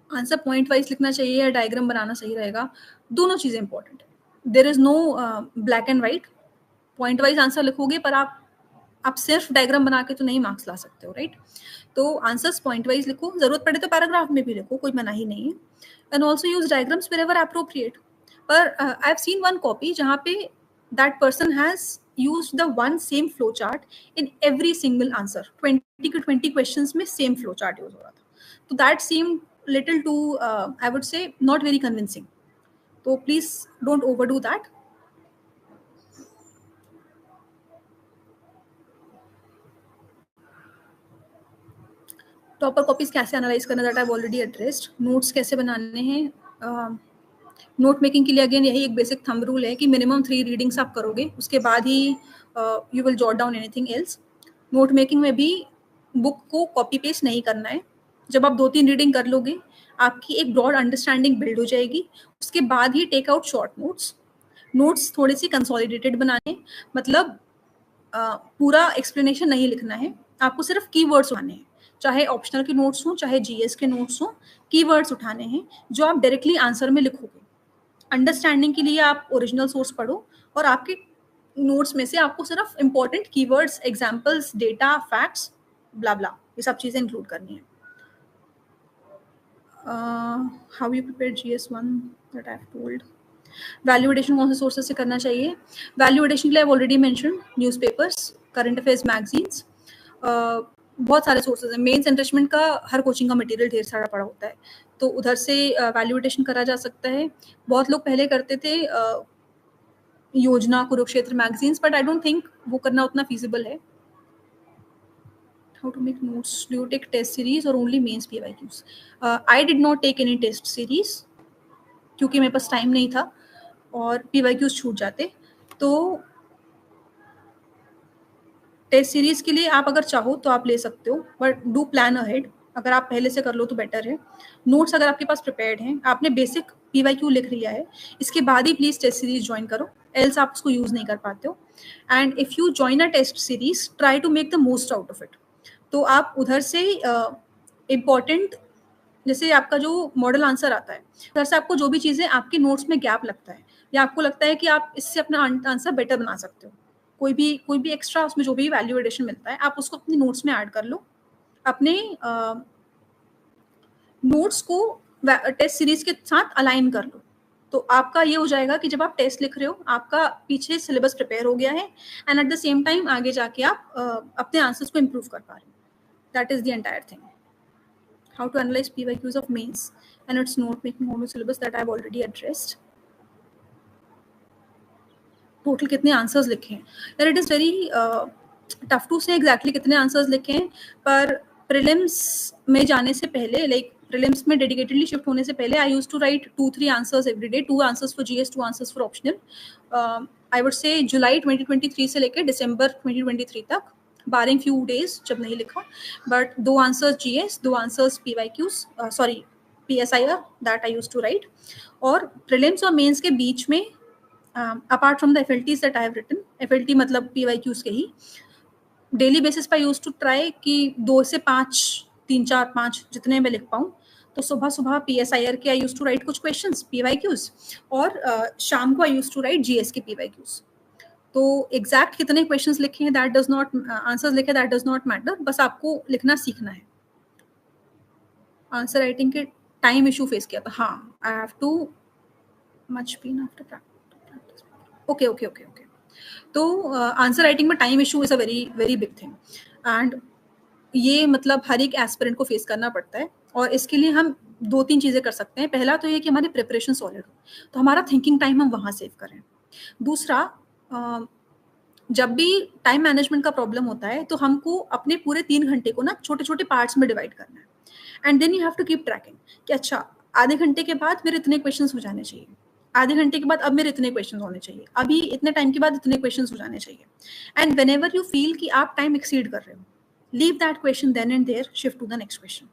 आंसर पॉइंट वाइज लिखना चाहिए या डायग्राम बनाना सही रहेगा? दोनों चीजें इंपॉर्टेंट है, there is no black and white. Point wise answer लिखोगे पर आप सिर्फ डायग्राम बना के तो नहीं मार्क्स ला सकते हो, राइट? तो आंसर्स पॉइंट वाइज लिखो, जरूरत पड़े तो पैराग्राफ में भी लिखो, कोई मना ही नहीं है। And also use diagrams wherever appropriate. पर I have seen one copy जहाँ पे that person has used the one same flow chart in every single answer, 20 to 20 questions में same flow chart use हो रहा था। तो that seemed little too I would say not very convincing, तो please don't overdo that। Topper copies कैसे analyse करना, that I have already addressed. Notes कैसे बनाने हैं, नोट मेकिंग के लिए अगेन यही एक बेसिक थंब रूल है कि मिनिमम 3 रीडिंग्स आप करोगे, उसके बाद ही you will jot down anything else. Note making में भी बुक को कॉपी पेस्ट नहीं करना है। जब आप 2-3 रीडिंग कर लोगे, आपकी एक ब्रॉड अंडरस्टैंडिंग बिल्ड हो जाएगी, उसके बाद ही take out short notes. Notes थोड़ी सी कंसोलिडेटेड बनाने, मतलब पूरा एक्सप्लेनेशन नहीं लिखना है, आपको सिर्फ कीवर्ड्स उठाने हैं, चाहे ऑप्शनल के नोट्स हों चाहे जीएस के नोट्स हों, कीवर्ड्स उठाने हैं जो आप डायरेक्टली आंसर में लिखोगे। अंडरस्टैंडिंग के लिए आप ओरिजिनल सोर्स पढ़ो, और आपके नोट्स में से आपको सिर्फ important keywords, examples, data, facts, blah blah, ये सब चीजें इंक्लूड करनी है। How you prepare GS1 that I have told. Value addition कौन से सोर्सेज से करना चाहिए? वैल्यू एडिशन के लिए आई already mention newspapers, current affairs magazines, बहुत सारे सोर्सेज हैं। मेंस एनरिचमेंट का हर कोचिंग का मटेरियल ढेर सारा पड़ा होता है, तो उधर से वैल्यूएशन करा जा सकता है। बहुत लोग पहले करते थे योजना, Kurukshetra magazines, but I don't think वो करना उतना फीजिबल है। How to make notes? Do you take test series or only mains PYQs? I did not take any test series क्योंकि मेरे पास टाइम नहीं था और PYQs छूट जाते। तो टेस्ट सीरीज के लिए आप अगर चाहो तो आप ले सकते हो, बट डू प्लान अहेड। अगर आप पहले से कर लो तो बेटर है। नोट्स अगर आपके पास प्रिपेयर्ड हैं, आपने बेसिक PYQ लिख लिया है, इसके बाद ही प्लीज टेस्ट सीरीज ज्वाइन करो, एल्स आप उसको यूज नहीं कर पाते हो। And if you join a test series, try to make the most out of it. तो आप उधर से इम्पॉर्टेंट, जैसे आपका जो मॉडल आंसर आता है, उधर से आपको जो भी चीज़ें आपके नोट्स में गैप लगता है या आपको लगता है कि आप इससे अपना आंसर बेटर बना सकते हो, कोई भी एक्स्ट्रा उसमें जो भी वैल्यू एडिशन मिलता है, आप उसको अपने नोट्स में ऐड कर लो। अपने नोट्स को टेस्ट सीरीज के साथ अलाइन कर लो। तो आपका ये हो जाएगा कि जब आप टेस्ट लिख रहे हो, आपका पीछे सिलेबस प्रिपेयर हो गया है and eight the same time आगे जाके आप अपने आंसर्स को इम्प्रूव कर पा रहे हो। That is the entire thing. How to analyze PYQs of mains and its note making homo syllabus that I've already addressed. Total कितने आंसर्स लिखे हैं यार, it is very tough to say exactly कितने answers लिखे हैं, पर prelims में जाने से पहले, लाइक प्रीलिम्स में डेडिकेटेडली शिफ्ट होने से पहले, I use to write 2-3 answers every day, 2 answers for GS, 2 answers for optional. I would say July 2023 से लेकर दिसंबर 2023 तक, बारिंग फ्यू डेज जब नहीं लिखा, but 2 answers GS, 2 answers PYQs, sorry PSIR that I use to write. और prelims और mains के बीच में apart from the FLTs that I have written, FLT मतलब PYQs के ही, डेली बेसिस पर यूज टू ट्राई कि 2 से 5, 3, 4, 5 जितने मैं लिख पाऊँ। तो सुबह सुबह PSIR के आई यूज टू राइट कुछ क्वेश्चंस PYQs, और शाम को I use to write GS के PYQs। तो एग्जैक्ट कितने क्वेश्चंस लिखे हैं, दैट डज नॉट, आंसर्स लिखे दैट डज नॉट मैटर, बस आपको लिखना सीखना है। आंसर राइटिंग के टाइम इशू फेस किया था, हाँ, I have too much been after practice. Okay okay okay okay. तो आंसर राइटिंग में time issue is a very very big thing, and ये मतलब हर एक एस्पिरेंट को फेस करना पड़ता है। और इसके लिए हम 2-3 चीज़ें कर सकते हैं। पहला तो ये कि हमारी प्रिपरेशन सॉलिड हो, तो हमारा थिंकिंग टाइम हम वहाँ सेव करें। दूसरा, जब भी टाइम मैनेजमेंट का प्रॉब्लम होता है, तो हमको अपने पूरे 3 घंटे को ना छोटे छोटे पार्ट्स में डिवाइड करना है, and then you have to keep tracking कि अच्छा, आधे घंटे के बाद मेरे इतने क्वेश्चंस हो जाने चाहिए, आधे घंटे के बाद अब मेरे इतने क्वेश्चन होने चाहिए, अभी इतने टाइम के बाद इतने क्वेश्चन हो जाने चाहिए। And whenever you feel कि आप टाइम एक्सीड कर रहे हो, leave that question then and there, shift to the next question.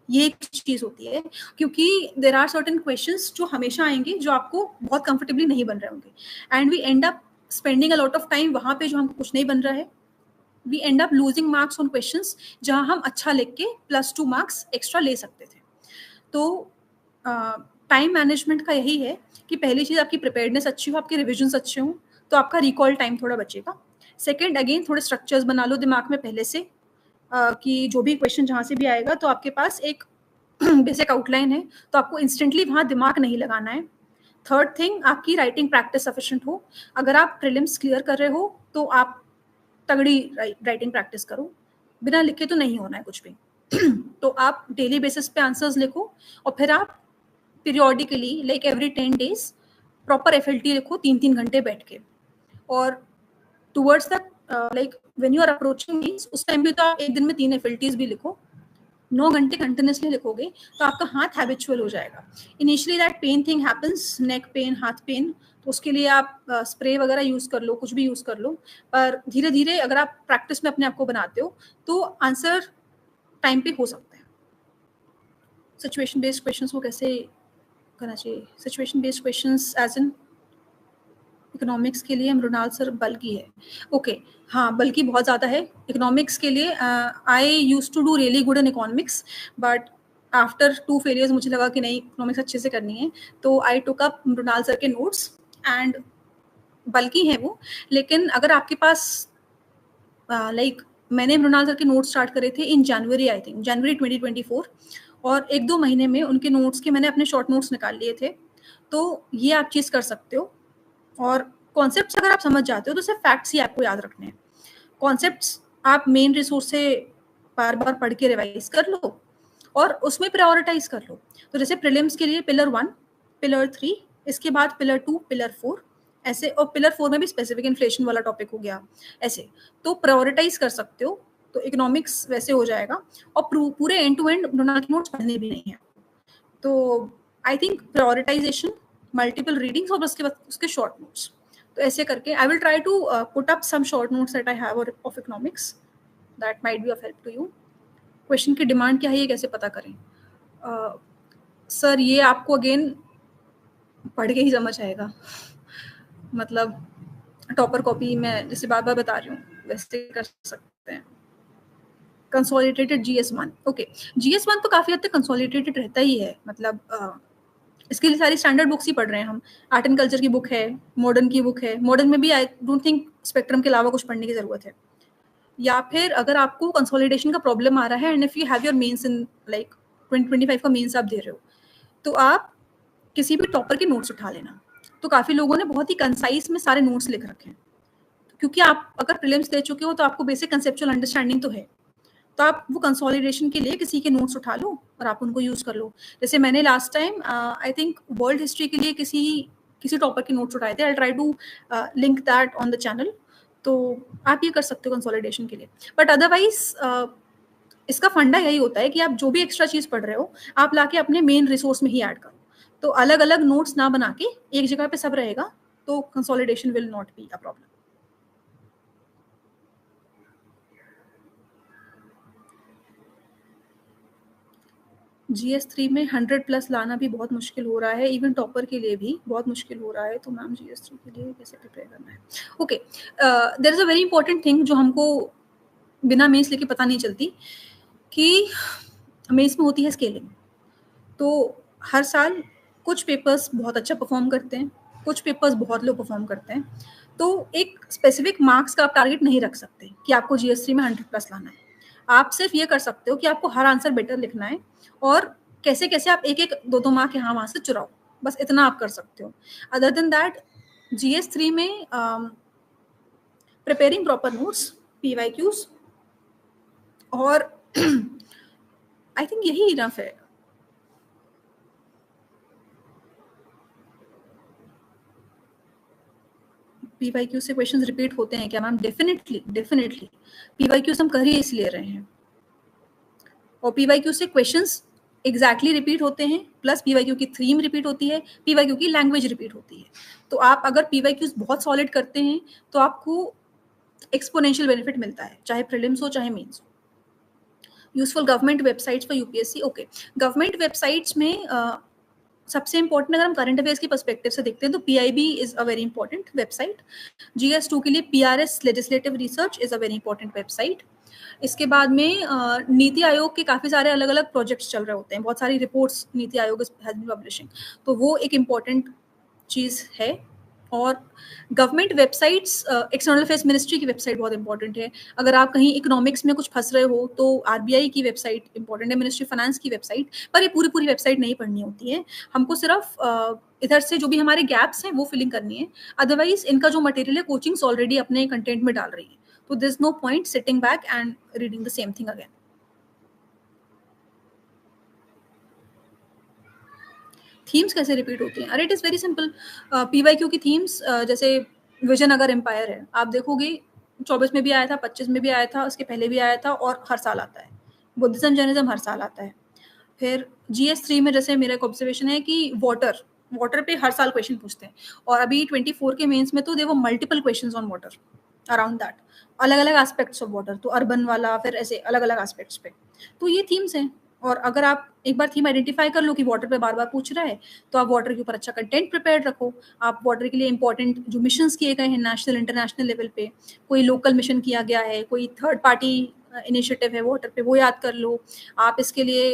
ये एक चीज होती है, क्योंकि देर आर सर्टेन क्वेश्चंस जो हमेशा आएंगे, जो आपको बहुत कंफर्टेबली नहीं बन रहे होंगे, and we end up spending a lot of time वहां पे जो हमको कुछ नहीं बन रहा है। We end up losing marks on questions जहां हम अच्छा लिख के +2 मार्क्स एक्स्ट्रा ले सकते थे। तो टाइम मैनेजमेंट का यही है कि पहली चीज़ आपकी प्रिपेयर्डनेस अच्छी हो, आपके रिविजन्स अच्छे हों, तो आपका रिकॉल टाइम थोड़ा बचेगा। सेकंड, अगेन थोड़े स्ट्रक्चर्स बना लो दिमाग में पहले से, कि जो भी क्वेश्चन जहाँ से भी आएगा तो आपके पास एक बेसिक आउटलाइन है, तो आपको इंस्टेंटली वहाँ दिमाग नहीं लगाना है। थर्ड थिंग, आपकी राइटिंग प्रैक्टिस सफिशिएंट हो। अगर आप प्रीलिम्स क्लियर कर रहे हो तो आप तगड़ी राइटिंग प्रैक्टिस करो, बिना लिखे तो नहीं होना है कुछ भी। तो आप डेली बेसिस पे आंसर्स लिखो, और फिर आप periodically, like every 10 days, proper FLT लिखो 3-3 घंटे बैठ के। और towards the like when you are approaching means, उस टाइम भी तो आप एक दिन में 3 FLTs भी लिखो। 9 घंटे कंटिन्यूसली लिखोगे तो आपका हाथ हैबिचुअल हो जाएगा। Initially that pain thing happens, neck pain, हाथ पेन, तो उसके लिए आप स्प्रे वगैरह यूज कर लो, कुछ भी यूज कर लो, पर धीरे धीरे अगर आप प्रैक्टिस में अपने आप को बनाते हो तो आंसर टाइम पे हो सकता है। सिचुएशन बेस्ड क्वेश्चंस को कैसे करना चाहिए? Situation based questions as in economics के लिए मृणाल सर बल्कि है। ओके, हाँ, बल्कि बहुत ज़्यादा है इकोनॉमिक्स के लिए। I use to do really good in economics, but after 2 failures मुझे लगा कि नहीं, इकोनॉमिक्स अच्छे से करनी है, तो आई टुक अप मृणाल सर के नोट्स, एंड बल्कि है वो। लेकिन अगर आपके पास लाइक मैंने मृणाल सर के नोट्स स्टार्ट करे थे इन जनवरी, आई थिंक जनवरी 2024, और 1-2 महीने में उनके नोट्स के मैंने अपने शॉर्ट नोट्स निकाल लिए थे। तो ये आप चीज़ कर सकते हो। और कॉन्सेप्ट्स अगर आप समझ जाते हो तो सिर्फ फैक्ट्स ही आपको याद रखने हैं। कॉन्सेप्ट्स आप मेन रिसोर्स से बार बार पढ़ के रिवाइज कर लो और उसमें प्रायोरिटाइज कर लो। तो जैसे प्रीलिम्स के लिए पिलर 1, पिलर 3, इसके बाद पिलर 2, पिलर 4, ऐसे, और पिलर 4 में भी स्पेसिफिक इन्फ्लेशन वाला टॉपिक हो गया ऐसे। तो प्रायोरिटाइज कर सकते हो, तो इकोनॉमिक्स वैसे हो जाएगा। और पूरे एंड टू एंड नोट्स पढ़ने भी नहीं है। तो I think prioritization, multiple readings और उसके बाद उसके शॉर्ट नोट्स। तो ऐसे करके I will try to put up some short notes that I have of economics that might be of help to you. Question की डिमांड क्या है, ये कैसे पता करें? सर ये आपको अगेन पढ़ के ही समझ आएगा। मतलब टॉपर कॉपी में जैसे बार बार बता रही हूँ वैसे कर सकते हैं। कंसोलिडेटेड GS1, ओके, GS1 तो काफी हद तक कंसोलिडेटेड रहता ही है। मतलब इसके लिए सारी स्टैंडर्ड बुक्स ही पढ़ रहे हैं हम। आर्ट एंड कल्चर की बुक है, मॉडर्न की बुक है। मॉडर्न में भी आई डोंट थिंक स्पेक्ट्रम के अलावा कुछ पढ़ने की जरूरत है। या फिर अगर आपको कंसोलिडेशन का प्रॉब्लम आ रहा है and if you have your mains in like 2025 का मेंस आप दे रहे हो, तो आप किसी भी टॉपर के नोट्स उठा लेना। तो काफी लोगों ने बहुत ही कंसाइज में सारे नोट्स लिख रखे हैं, क्योंकि आप अगर प्रीलिम्स दे चुके हो तो आपको बेसिक कंसेप्चुअल अंडरस्टैंडिंग तो है। तो आप वो कंसोलिडेशन के लिए किसी के नोट्स उठा लो और आप उनको यूज कर लो। जैसे मैंने last time I think world history के लिए किसी टॉपर के नोट्स उठाए थे। I try to link that on the channel. तो आप ये कर सकते हो कंसोलिडेशन के लिए। बट अदरवाइज इसका फंडा यही होता है कि आप जो भी एक्स्ट्रा चीज पढ़ रहे हो आप लाके अपने मेन रिसोर्स में ही ऐड करो। तो अलग अलग नोट्स ना बना के एक जगह पे सब रहेगा, तो consolidation will not be a problem. GS3 में 100+ लाना भी बहुत मुश्किल हो रहा है, इवन टॉपर के लिए भी बहुत मुश्किल हो रहा है। तो मैम GS3 के लिए कैसे प्रिपेयर करना है? Okay, there is a very important thing जो हमको बिना मेंस लेके पता नहीं चलती, कि मेंस में होती है स्केलिंग। तो हर साल कुछ पेपर्स बहुत अच्छा परफॉर्म करते हैं, कुछ पेपर्स बहुत लो परफॉर्म करते हैं। तो एक स्पेसिफिक मार्क्स का आप टारगेट नहीं रख सकते कि आपको GS3 में 100+ लाना है। आप सिर्फ ये कर सकते हो कि आपको हर आंसर बेटर लिखना है और कैसे कैसे आप एक एक 2-2 मार्क यहाँ वहां से चुराओ, बस इतना आप कर सकते हो। अदर देन दैट GS3 में प्रिपेयरिंग प्रॉपर नोट्स, PYQs और आई थिंक यही इनफ है। PYQ से क्वेश्चंस रिपीट होते हैं क्या मैम? डेफिनेटली PYQ हम कर ही इसलिए रहे हैं। और PYQ से क्वेश्चंस एग्जैक्टली रिपीट होते हैं, प्लस PYQ की थीम रिपीट होती है, PYQ की लैंग्वेज रिपीट होती है। तो आप अगर PYQs बहुत सॉलिड करते हैं तो आपको एक्सपोनेंशियल बेनिफिट मिलता है, चाहे प्रीलिम्स हो चाहे मेंस हो। Useful government websites for UPSC, okay, government websites में सबसे इंपॉर्टेंट अगर हम करंट अफेयर्स के पर्सपेक्टिव से देखते हैं तो PIB is a very important website. GS2 के लिए PRS legislative research is a very important website. इसके बाद में नीति आयोग के काफ़ी सारे अलग अलग प्रोजेक्ट्स चल रहे होते हैं, बहुत सारी reports NITI Aayog has been publishing, तो वो एक इम्पॉर्टेंट चीज़ है। और government websites, external affairs ministry की वेबसाइट बहुत इंपॉर्टेंट है। अगर आप कहीं इकोनॉमिक्स में कुछ फंस रहे हो तो RBI की वेबसाइट इंपॉर्टेंट है, मिनिस्ट्री फाइनेंस की वेबसाइट। पर ये पूरी वेबसाइट नहीं पढ़नी होती है, हमको सिर्फ इधर से जो भी हमारे गैप्स हैं वो फिलिंग करनी है। अदरवाइज इनका जो मटेरियल है कोचिंग्स ऑलरेडी अपने कंटेंट में डाल रही है, तो there is no point sitting back and reading the same thing again. Themes कैसे रिपीट होती हैं? अरे it is very simple. PYQ की थीम्स जैसे विजयनगर एम्पायर है, आप देखोगे 24 में भी आया था, 25 में भी आया था, उसके पहले भी आया था और हर साल आता है। बुद्धिज्म जैनिज्म हर साल आता है। फिर GS3 में जैसे मेरा एक ऑब्जर्वेशन है कि वाटर पे हर साल क्वेश्चन पूछते हैं, और अभी 24 के मेंस में तो दे वो multiple questions on water around that, अलग अलग एस्पेक्ट्स ऑफ वाटर, तो अर्बन वाला, फिर ऐसे अलग अलग एस्पेक्ट्स पे। तो ये थीम्स हैं। और अगर आप एक बार थीम आइडेंटिफाई कर लो कि वाटर पे बार बार पूछ रहा है, तो आप वाटर के ऊपर अच्छा कंटेंट प्रिपेयर रखो। आप वाटर के लिए इंपॉर्टेंट जो मिशंस किए गए हैं नेशनल इंटरनेशनल लेवल पे, कोई लोकल मिशन किया गया है, कोई थर्ड पार्टी इनिशिएटिव है वाटर पे, वो याद कर लो। आप इसके लिए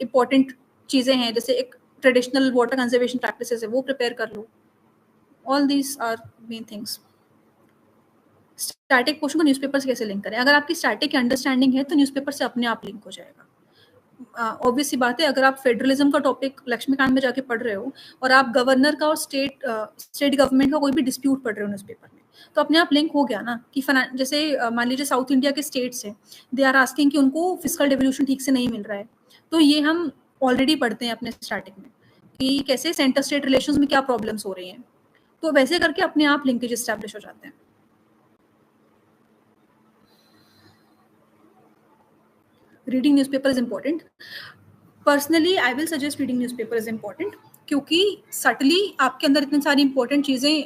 इंपॉर्टेंट चीज़ें हैं जैसे एक ट्रेडिशनल वाटर कंजर्वेशन प्रैक्टिसेस है वो प्रिपेयर कर लो। All these are main things. Static portion को न्यूज़पेपर से कैसे लिंक करें? अगर आपकी स्टैटिक की अंडरस्टैंडिंग है तो न्यूज़पेपर से अपने आप लिंक हो जाएगा। ऑब्वियस सी बात है, अगर आप फेडरलिज्म का टॉपिक लक्ष्मीकांत में जाके पढ़ रहे हो और आप गवर्नर का और स्टेट गवर्नमेंट का कोई भी डिस्प्यूट पढ़ रहे हो न्यूज़पेपर में, तो अपने आप लिंक हो गया ना कि जैसे मान लीजिए साउथ इंडिया के स्टेट्स है, दे आर आस्किंग कि उनको फिजिकल डेवल्यूशन ठीक से नहीं मिल रहा है, तो ये हम ऑलरेडी पढ़ते हैं अपने स्टार्टिंग में कि कैसे सेंटर स्टेट रिलेशंस में क्या प्रॉब्लम्स हो रही हैं, तो वैसे करके अपने आप लिंकेज एस्टैब्लिश हो जाते हैं। Reading newspaper is important. Personally I will suggest reading newspaper is important, क्योंकि सटली आपके अंदर इतनी सारी इंपॉर्टेंट चीज़ें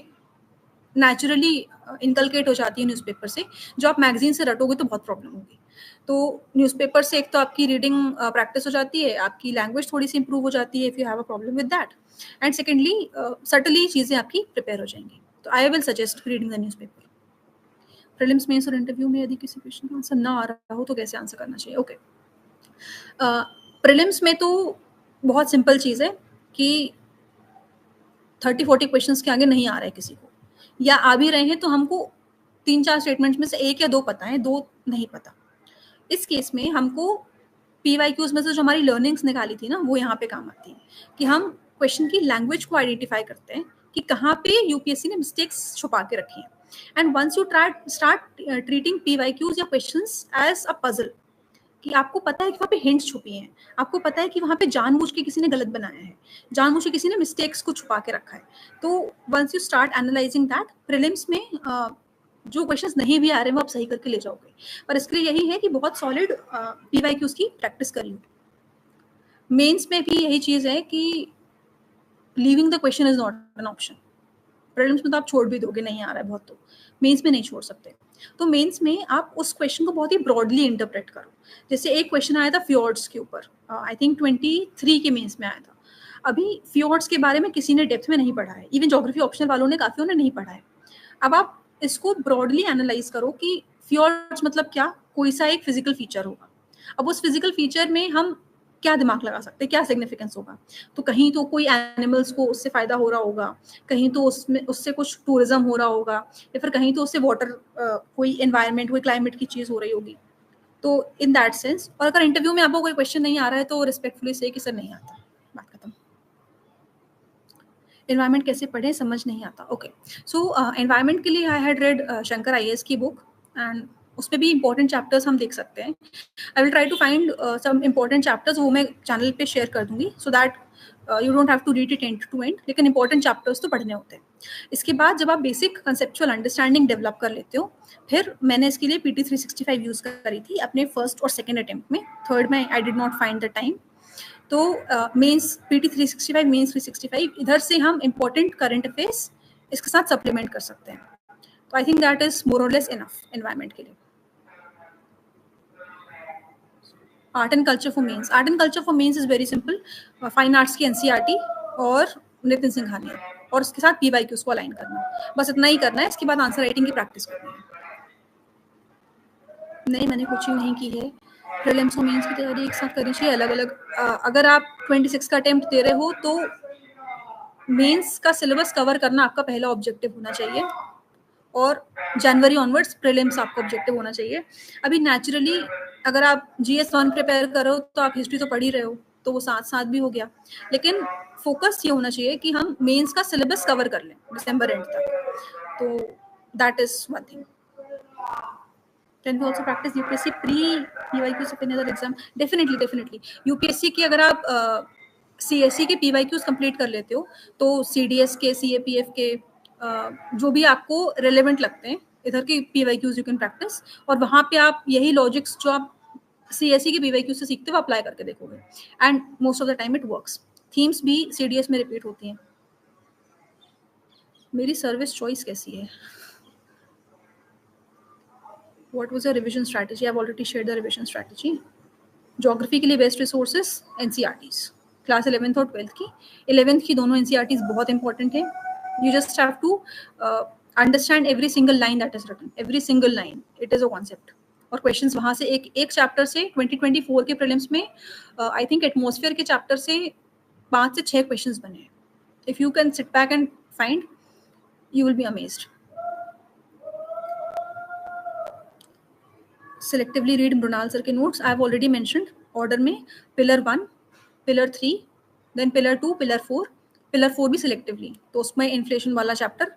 नेचुरली इनकलकेट हो जाती है न्यूज़पेपर से, जो आप मैगजीन से रटोगे तो बहुत प्रॉब्लम होगी। तो न्यूज़पेपर से एक तो आपकी रीडिंग प्रैक्टिस हो जाती है, आपकी लैंग्वेज थोड़ी सी इंप्रूव हो जाती है if you have a problem with that, and secondly subtly चीज़ें आपकी प्रिपेयर हो जाएंगी। तो I will suggest reading the newspaper. Prelims mains और इंटरव्यू में यदि किसी क्वेश्चन का आंसर ना आ रहा हो तो कैसे आंसर करना चाहिए? ओके, प्रीलिम्स में तो बहुत सिंपल चीज़ है कि 30-40 क्वेश्चंस के आगे नहीं आ रहा है किसी को, या आ भी रहे हैं तो हमको 3-4 स्टेटमेंट्स में से 1 या 2 पता है, 2 नहीं पता। इस केस में हमको पीवाईक्यूज में से जो हमारी लर्निंग्स निकाली थी ना, वो यहाँ पे काम आती है कि हम क्वेश्चन की लैंग्वेज को आइडेंटिफाई करते हैं कि कहाँ पे यूपीएससी ने मिस्टेक्स छुपा के रखी हैं, and once you start treating PYQs या क्वेश्चंस एज अ पजल, कि आपको पता है कि वहाँ पे हिंट्स छुपी हैं, आपको पता है कि वहाँ पे जानबूझ के किसी ने गलत बनाया है, जानबूझ के किसी ने मिस्टेक्स को छुपा के रखा है, तो once you start analysing that, prelims में जो क्वेश्चंस नहीं भी आ रहे हैं वो आप सही करके ले जाओगे। पर इसके लिए यही है कि बहुत सॉलिड पीवाईक्यूज की प्रैक्टिस कर लो। मेंस में भी यही चीज़ है कि leaving the question is not an option. Prelims में तो आप छोड़ भी दोगे, नहीं आ रहा है बहुत, तो मेंस में नहीं छोड़ सकते। तो मेंस में आप उस क्वेश्चन को बहुत ही ब्रॉडली इंटरप्रेट करो। जैसे एक क्वेश्चन आया था फ्योर्ड्स के ऊपर, आई थिंक 23 के मेंस में आया था। अभी फ्योर्ड्स के बारे में किसी ने डेप्थ में नहीं पढ़ा है, इवन ज्योग्राफी ऑप्शनल वालों ने काफियों ने नहीं पढ़ा है। अब आप इसको ब्रॉडली एनालाइज करो कि फ्योर्ड्स मतलब क्या, कोई सा एक फिजिकल फीचर होगा। अब उस फिजिकल फीचर में हम क्या दिमाग लगा सकते हैं, क्या सिग्निफिकेंस होगा, तो कहीं तो कोई एनिमल्स को उससे फायदा हो रहा होगा, कहीं तो उसमें उससे कुछ टूरिज्म हो रहा होगा, या फिर कहीं तो उससे वाटर कोई एनवायरनमेंट कोई क्लाइमेट की चीज़ हो रही होगी। तो इन दैट सेंस, और अगर इंटरव्यू में आपको कोई क्वेश्चन नहीं आ रहा है तो रिस्पेक्टफुली से कि सर नहीं आता, बात खत्म। एनवायरनमेंट कैसे पढ़े समझ नहीं आता, ओके। सो एनवायरनमेंट के लिए I had read Shankar IAS की बुक, एंड उसमें भी इंपॉर्टेंट चैप्टर्स हम देख सकते हैं। I will try to find some important chapters, वो मैं चैनल पे शेयर कर दूंगी, so that you don't have to read it end to end, लेकिन इंपॉर्टेंट चैप्टर्स तो पढ़ने होते हैं। इसके बाद जब आप बेसिक कंसेप्चुअल अंडरस्टैंडिंग डेवलप कर लेते हो, फिर मैंने इसके लिए PT 365 यूज़ करी थी अपने फर्स्ट और सेकेंड अटेम्प्ट में। थर्ड में आई did not find the time. तो मेंस PT 365, मेंस 365, इधर से हम इंपॉर्टेंट करंट अफेयर्स इसके साथ सप्लीमेंट कर सकते हैं। तो I think that is more और लेस इनफ एनवायरनमेंट के लिए। Art and culture for mains, art and culture for mains is very simple. Fine arts की NCERT और नितिन सिंघानिया, और उसके साथ PYQs को अलाइन करना, बस इतना ही करना है। इसके बाद आंसर राइटिंग की प्रैक्टिस करनी है। नहीं, मैंने कोचिंग नहीं की है। प्रीलिम्स और मेंस की तैयारी एक साथ करनी चाहिए, अलग अलग। अगर आप 26 का अटेम्प्ट दे रहे हो तो मेंस का सिलेबस कवर करना आपका पहला ऑब्जेक्टिव होना चाहिए, और जनवरी ऑनवर्ड्स प्रीलिम्स आपका ऑब्जेक्टिव होना चाहिए। अभी नेचुरली अगर आप GS1 प्रिपेयर करो तो आप हिस्ट्री तो पढ़ ही रहे हो, तो वो साथ साथ भी हो गया, लेकिन फोकस ये होना चाहिए कि हम मेंस का सिलेबस कवर कर लें दिसंबर एंड तक। तो that is one thing. Can we also practice UPSC pre-PYQs of any other exam? Definitely. UPSC की अगर आप CSE के PYQs कंप्लीट कर लेते हो, तो CDS के, CAPF के, जो भी आपको रेलेवेंट लगते हैं इधर के PYQs यू कैन प्रैक्टिस, और वहाँ पे आप यही लॉजिक्स जो आप CSE के PYQ से सीखते हो अप्लाई करके देखोगे, and most of the time it works. Themes भी CDS में रिपीट होती हैं। मेरी सर्विस चॉइस कैसी है? What was your revision strategy? I've already shared the revision strategy. Geography के लिए best resources NCERTs, class 11th और 12th की। 11th की दोनों NCERTs बहुत इंपॉर्टेंट है। You just have to understand every single line that is written, every single line. It is a concept. और questions वहाँ से एक चैप्टर से 2024 के प्रीलिम्स में आई थिंक एटमॉस्फेयर के चैप्टर से 5 से 6 क्वेश्चंस बने हैं। If you can sit back and find, you will be amazed. Selectively read Mrunal sir के notes. I have already mentioned order में pillar 1, pillar 3, then pillar 2, pillar 4. pillar 4 भी selectively, तो उसमें inflation वाला chapter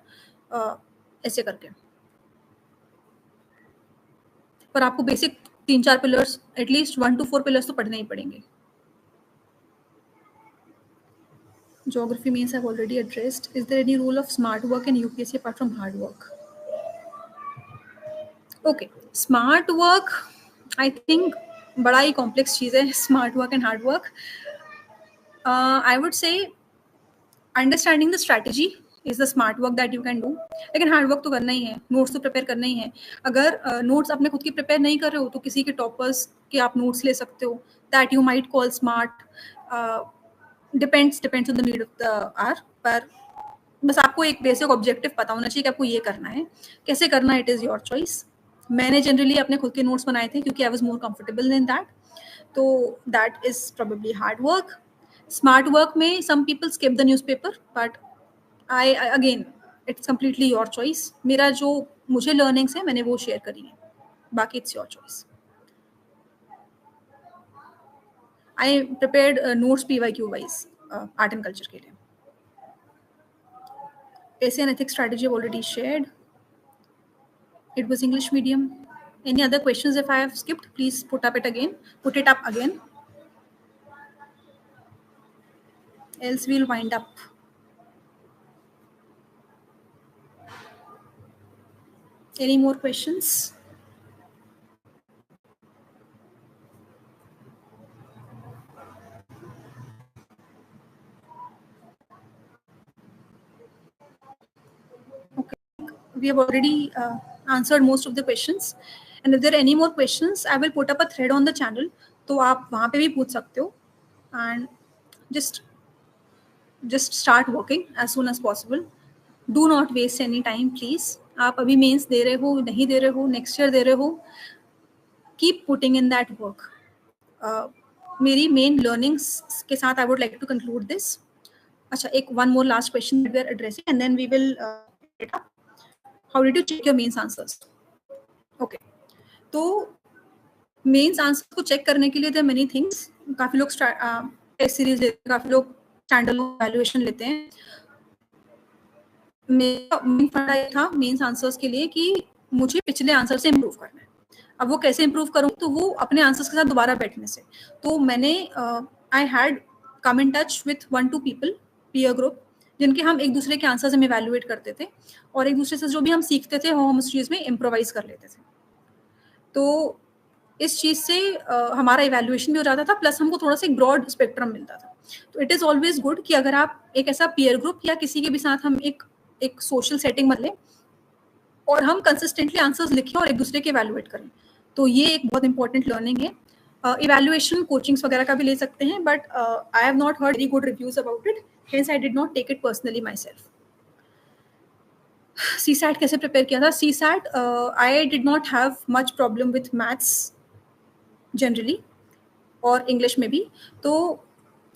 ऐसे करके। पर आपको basic 3-4 pillars, at least 1 to 4 pillars तो पढ़ने ही पड़ेंगे। Geography means I've already addressed. Is there any rule of smart work in UPSC apart from hard work? Okay, smart work, I think बड़ा ही कॉम्प्लेक्स चीज़ है smart work and hard work. I would say understanding the strategy is the smart work that you can do. लेकिन hard work तो करना ही है, notes तो prepare करना ही है. अगर नोट्स अपने खुद की प्रिपेयर नहीं कर रहे हो तो किसी के टॉपर्स के आप नोट्स ले सकते हो, that you might call smart. Depends on the need of the hour. पर बस आपको एक बेसिक ऑब्जेक्टिव पता होना चाहिए कि आपको ये करना है. कैसे करना है, इट इज़ योर चॉइस. मैंने जनरली अपने खुद के नोट्स बनाए थे क्योंकि I was more comfortable than that. तो that is probably hard work. Smart work में some people skip the newspaper, but I again it's completely your choice. मेरा जो मुझे लर्निंग्स है मैंने वो शेयर करी है, बाकी it's your choice. I prepared notes PYQ wise art and culture के लिए. Essay and ethics strategy I've already shared. It was English medium. Any other questions if I have skipped, please put it up again. Else we'll wind up. Any more questions? We have already answered most of the questions, and if there are any more questions I will put up a thread on the channel, तो आप वहाँ पे भी पूछ सकते हो. And just start working as soon as possible. Do not waste any time please. आप अभी मेंस दे रहे हो, नहीं दे रहे हो, नेक्स्ट ईयर दे रहे हो, keep putting in that work. मेरी मेन लर्निंग्स के साथ I would like to conclude this. अच्छा, एक one more last question we are addressing and then we will how did you check your mains answers? Okay, तो mains answer को चेक करने के लिए देयर मेनी थिंग्स. काफ़ी लोग टेस्ट सीरीज लेते हैं, काफ़ी लोग स्टैंडर्ड वैल्यूएशन लेते हैं. मेरा मेन फंडा ये था मेंस आंसर्स के लिए कि मुझे पिछले आंसर से इम्प्रूव करना है. अब वो कैसे इम्प्रूव करूँ, तो वो अपने आंसर्स के साथ दोबारा बैठने से. तो मैंने I had come in touch with 1-2 people, peer group, जिनके हम एक दूसरे के आंसर्स हम इवेल्युएट करते थे और एक दूसरे से जो भी हम सीखते थे वो हम उस चीज़ में इम्प्रोवाइज कर लेते थे. तो इस चीज़ से हमारा इवेल्युएशन भी हो जाता था, प्लस हमको थोड़ा सा एक ब्रॉड स्पेक्ट्रम मिलता था. तो इट इज़ ऑलवेज गुड कि अगर आप एक ऐसा पीयर ग्रुप या किसी के भी साथ हम एक सोशल सेटिंग बदलें और हम कंसिस्टेंटली आंसर्स लिखें और एक दूसरे के इवेल्युएट करें. तो ये एक बहुत इंपॉर्टेंट लर्निंग है. इवेल्युएशन कोचिंग्स वगैरह का भी ले सकते हैं, but I have not heard very good reviews about it, hence I did not take it personally myself. CSAT कैसे प्रिपेयर किया था? CSAT I did not have much problem with maths generally और English में भी. तो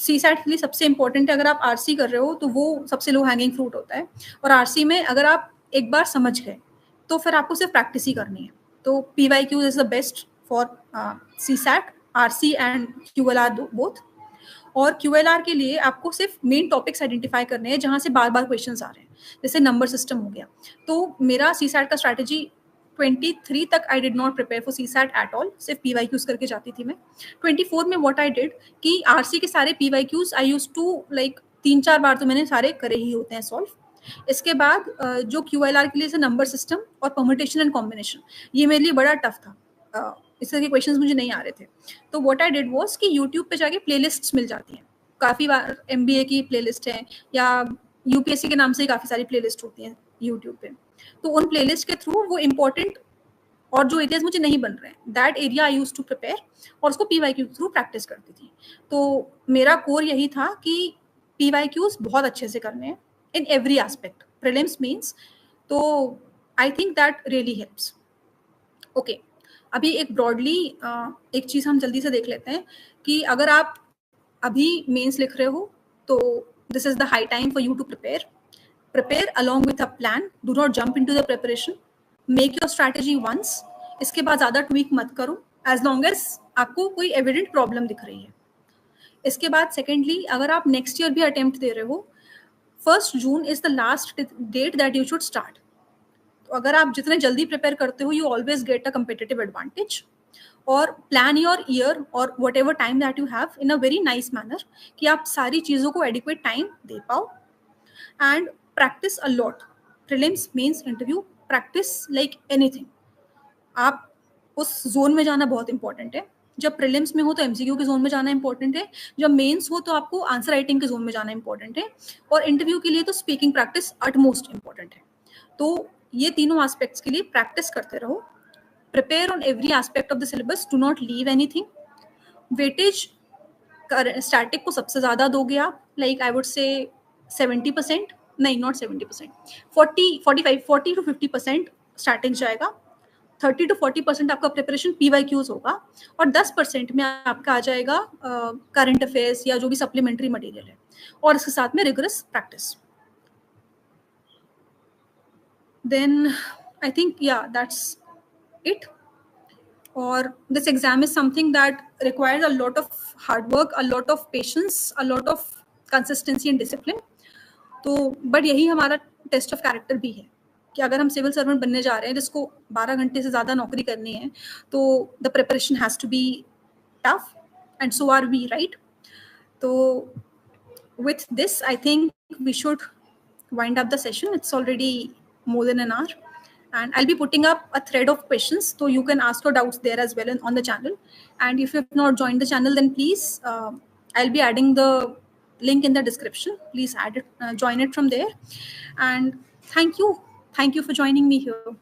CSAT के लिए सबसे इम्पोर्टेंट है, अगर आप RC कर रहे हो तो वो सबसे लो हैंगिंग फ्रूट होता है. और RC में अगर आप एक बार समझ गए तो फिर आपको सिर्फ प्रैक्टिस ही करनी है. तो PYQ is the best for CSAT, RC and QLR both. और QLR के लिए आपको सिर्फ मेन टॉपिक्स आइडेंटिफाई करने हैं जहाँ से बार बार क्वेश्चंस आ रहे हैं, जैसे नंबर सिस्टम हो गया. तो मेरा CSAT का स्ट्रैटेजी 23 तक I did not prepare for CSAT at all, सिर्फ PYQs करके जाती थी मैं. 24 में व्हाट आई डिड कि RC के सारे PYQs I use to like 3-4 बार तो मैंने सारे करे ही होते हैं सॉल्व. इसके बाद जो QLR के लिए से नंबर सिस्टम और परम्यूटेशन एंड कॉम्बिनेशन, ये मेरे लिए बड़ा टफ था. इस तरह के क्वेश्चंस मुझे नहीं आ रहे थे. तो व्हाट आई डिड वाज कि यूट्यूब पे जाके प्लेलिस्ट्स मिल जाती हैं. काफ़ी बार MBA की प्लेलिस्ट है या UPSC के नाम से ही काफ़ी सारी प्लेलिस्ट होती हैं यूट्यूब पे. तो उन प्लेलिस्ट के थ्रू वो इम्पोर्टेंट और जो एरियाज मुझे नहीं बन रहे हैं, that area I use to prepare और उसको PYQ थ्रू प्रैक्टिस करती थी. तो मेरा कोर यही था कि PYQs बहुत अच्छे से करने हैं in every aspect, prelims mains. तो I think that really helps. Okay, अभी एक ब्रॉडली एक चीज़ हम जल्दी से देख लेते हैं कि अगर आप अभी मेंस लिख रहे हो तो this is the high time for you to prepare along with a plan. Do not jump into the preparation. Make your strategy once, इसके बाद ज़्यादा ट्वीक मत करो एज लॉन्ग एज आपको कोई एविडेंट प्रॉब्लम दिख रही है. इसके बाद सेकेंडली, अगर आप नेक्स्ट ईयर भी अटेम्प्ट दे रहे हो, 1 June is the last date that you should start. तो अगर आप जितने जल्दी प्रिपेयर करते हो, you always get a competitive advantage. और प्लान योर ईयर और whatever time that you have in a very nice manner, कि आप सारी चीज़ों को एडिक्वेट टाइम दे पाओ. And practice a lot. Prelims, mains, interview, practice like anything. आप उस जोन में जाना बहुत इंपॉर्टेंट है. जब प्रीलिम्स में हो तो एमसीक्यू के जोन में जाना इंपॉर्टेंट है. जब मेंस हो तो आपको आंसर राइटिंग के जोन में जाना इंपॉर्टेंट है. और इंटरव्यू के लिए तो स्पीकिंग प्रैक्टिस अटमोस्ट इंपॉर्टेंट है. तो ये तीनों एस्पेक्ट्स के लिए प्रैक्टिस करते रहो. Prepare on every aspect of the syllabus. Do not leave anything. Weightage static को सबसे ज़्यादा दोगे आप. लाइक आई वुड से 70%, नहीं नॉट 70%, 40 to 50% स्टैटिक जाएगा. 30 to 40% आपका प्रिपरेशन PYQs होगा. और 10% में आपका आ जाएगा करंट अफेयर्स या जो भी सप्लीमेंट्री मटेरियल है, और इसके साथ में rigorous practice. Then I think या that's it. Or this exam is something that requires a lot of hard work, a lot of patience, a lot of consistency and discipline. तो but यही हमारा test of character भी है कि अगर हम civil servant बनने जा रहे हैं जिसको 12 घंटे से ज़्यादा नौकरी करनी है, तो the preparation has to be tough, and so are we, right? तो with this, I think we should wind up the session. It's already more than an hour. And I'll be putting up a thread of questions, so you can ask your doubts there as well on the channel. And if you have not joined the channel, then please, I'll be adding the link in the description. Please add it, join it from there. And thank you for joining me here.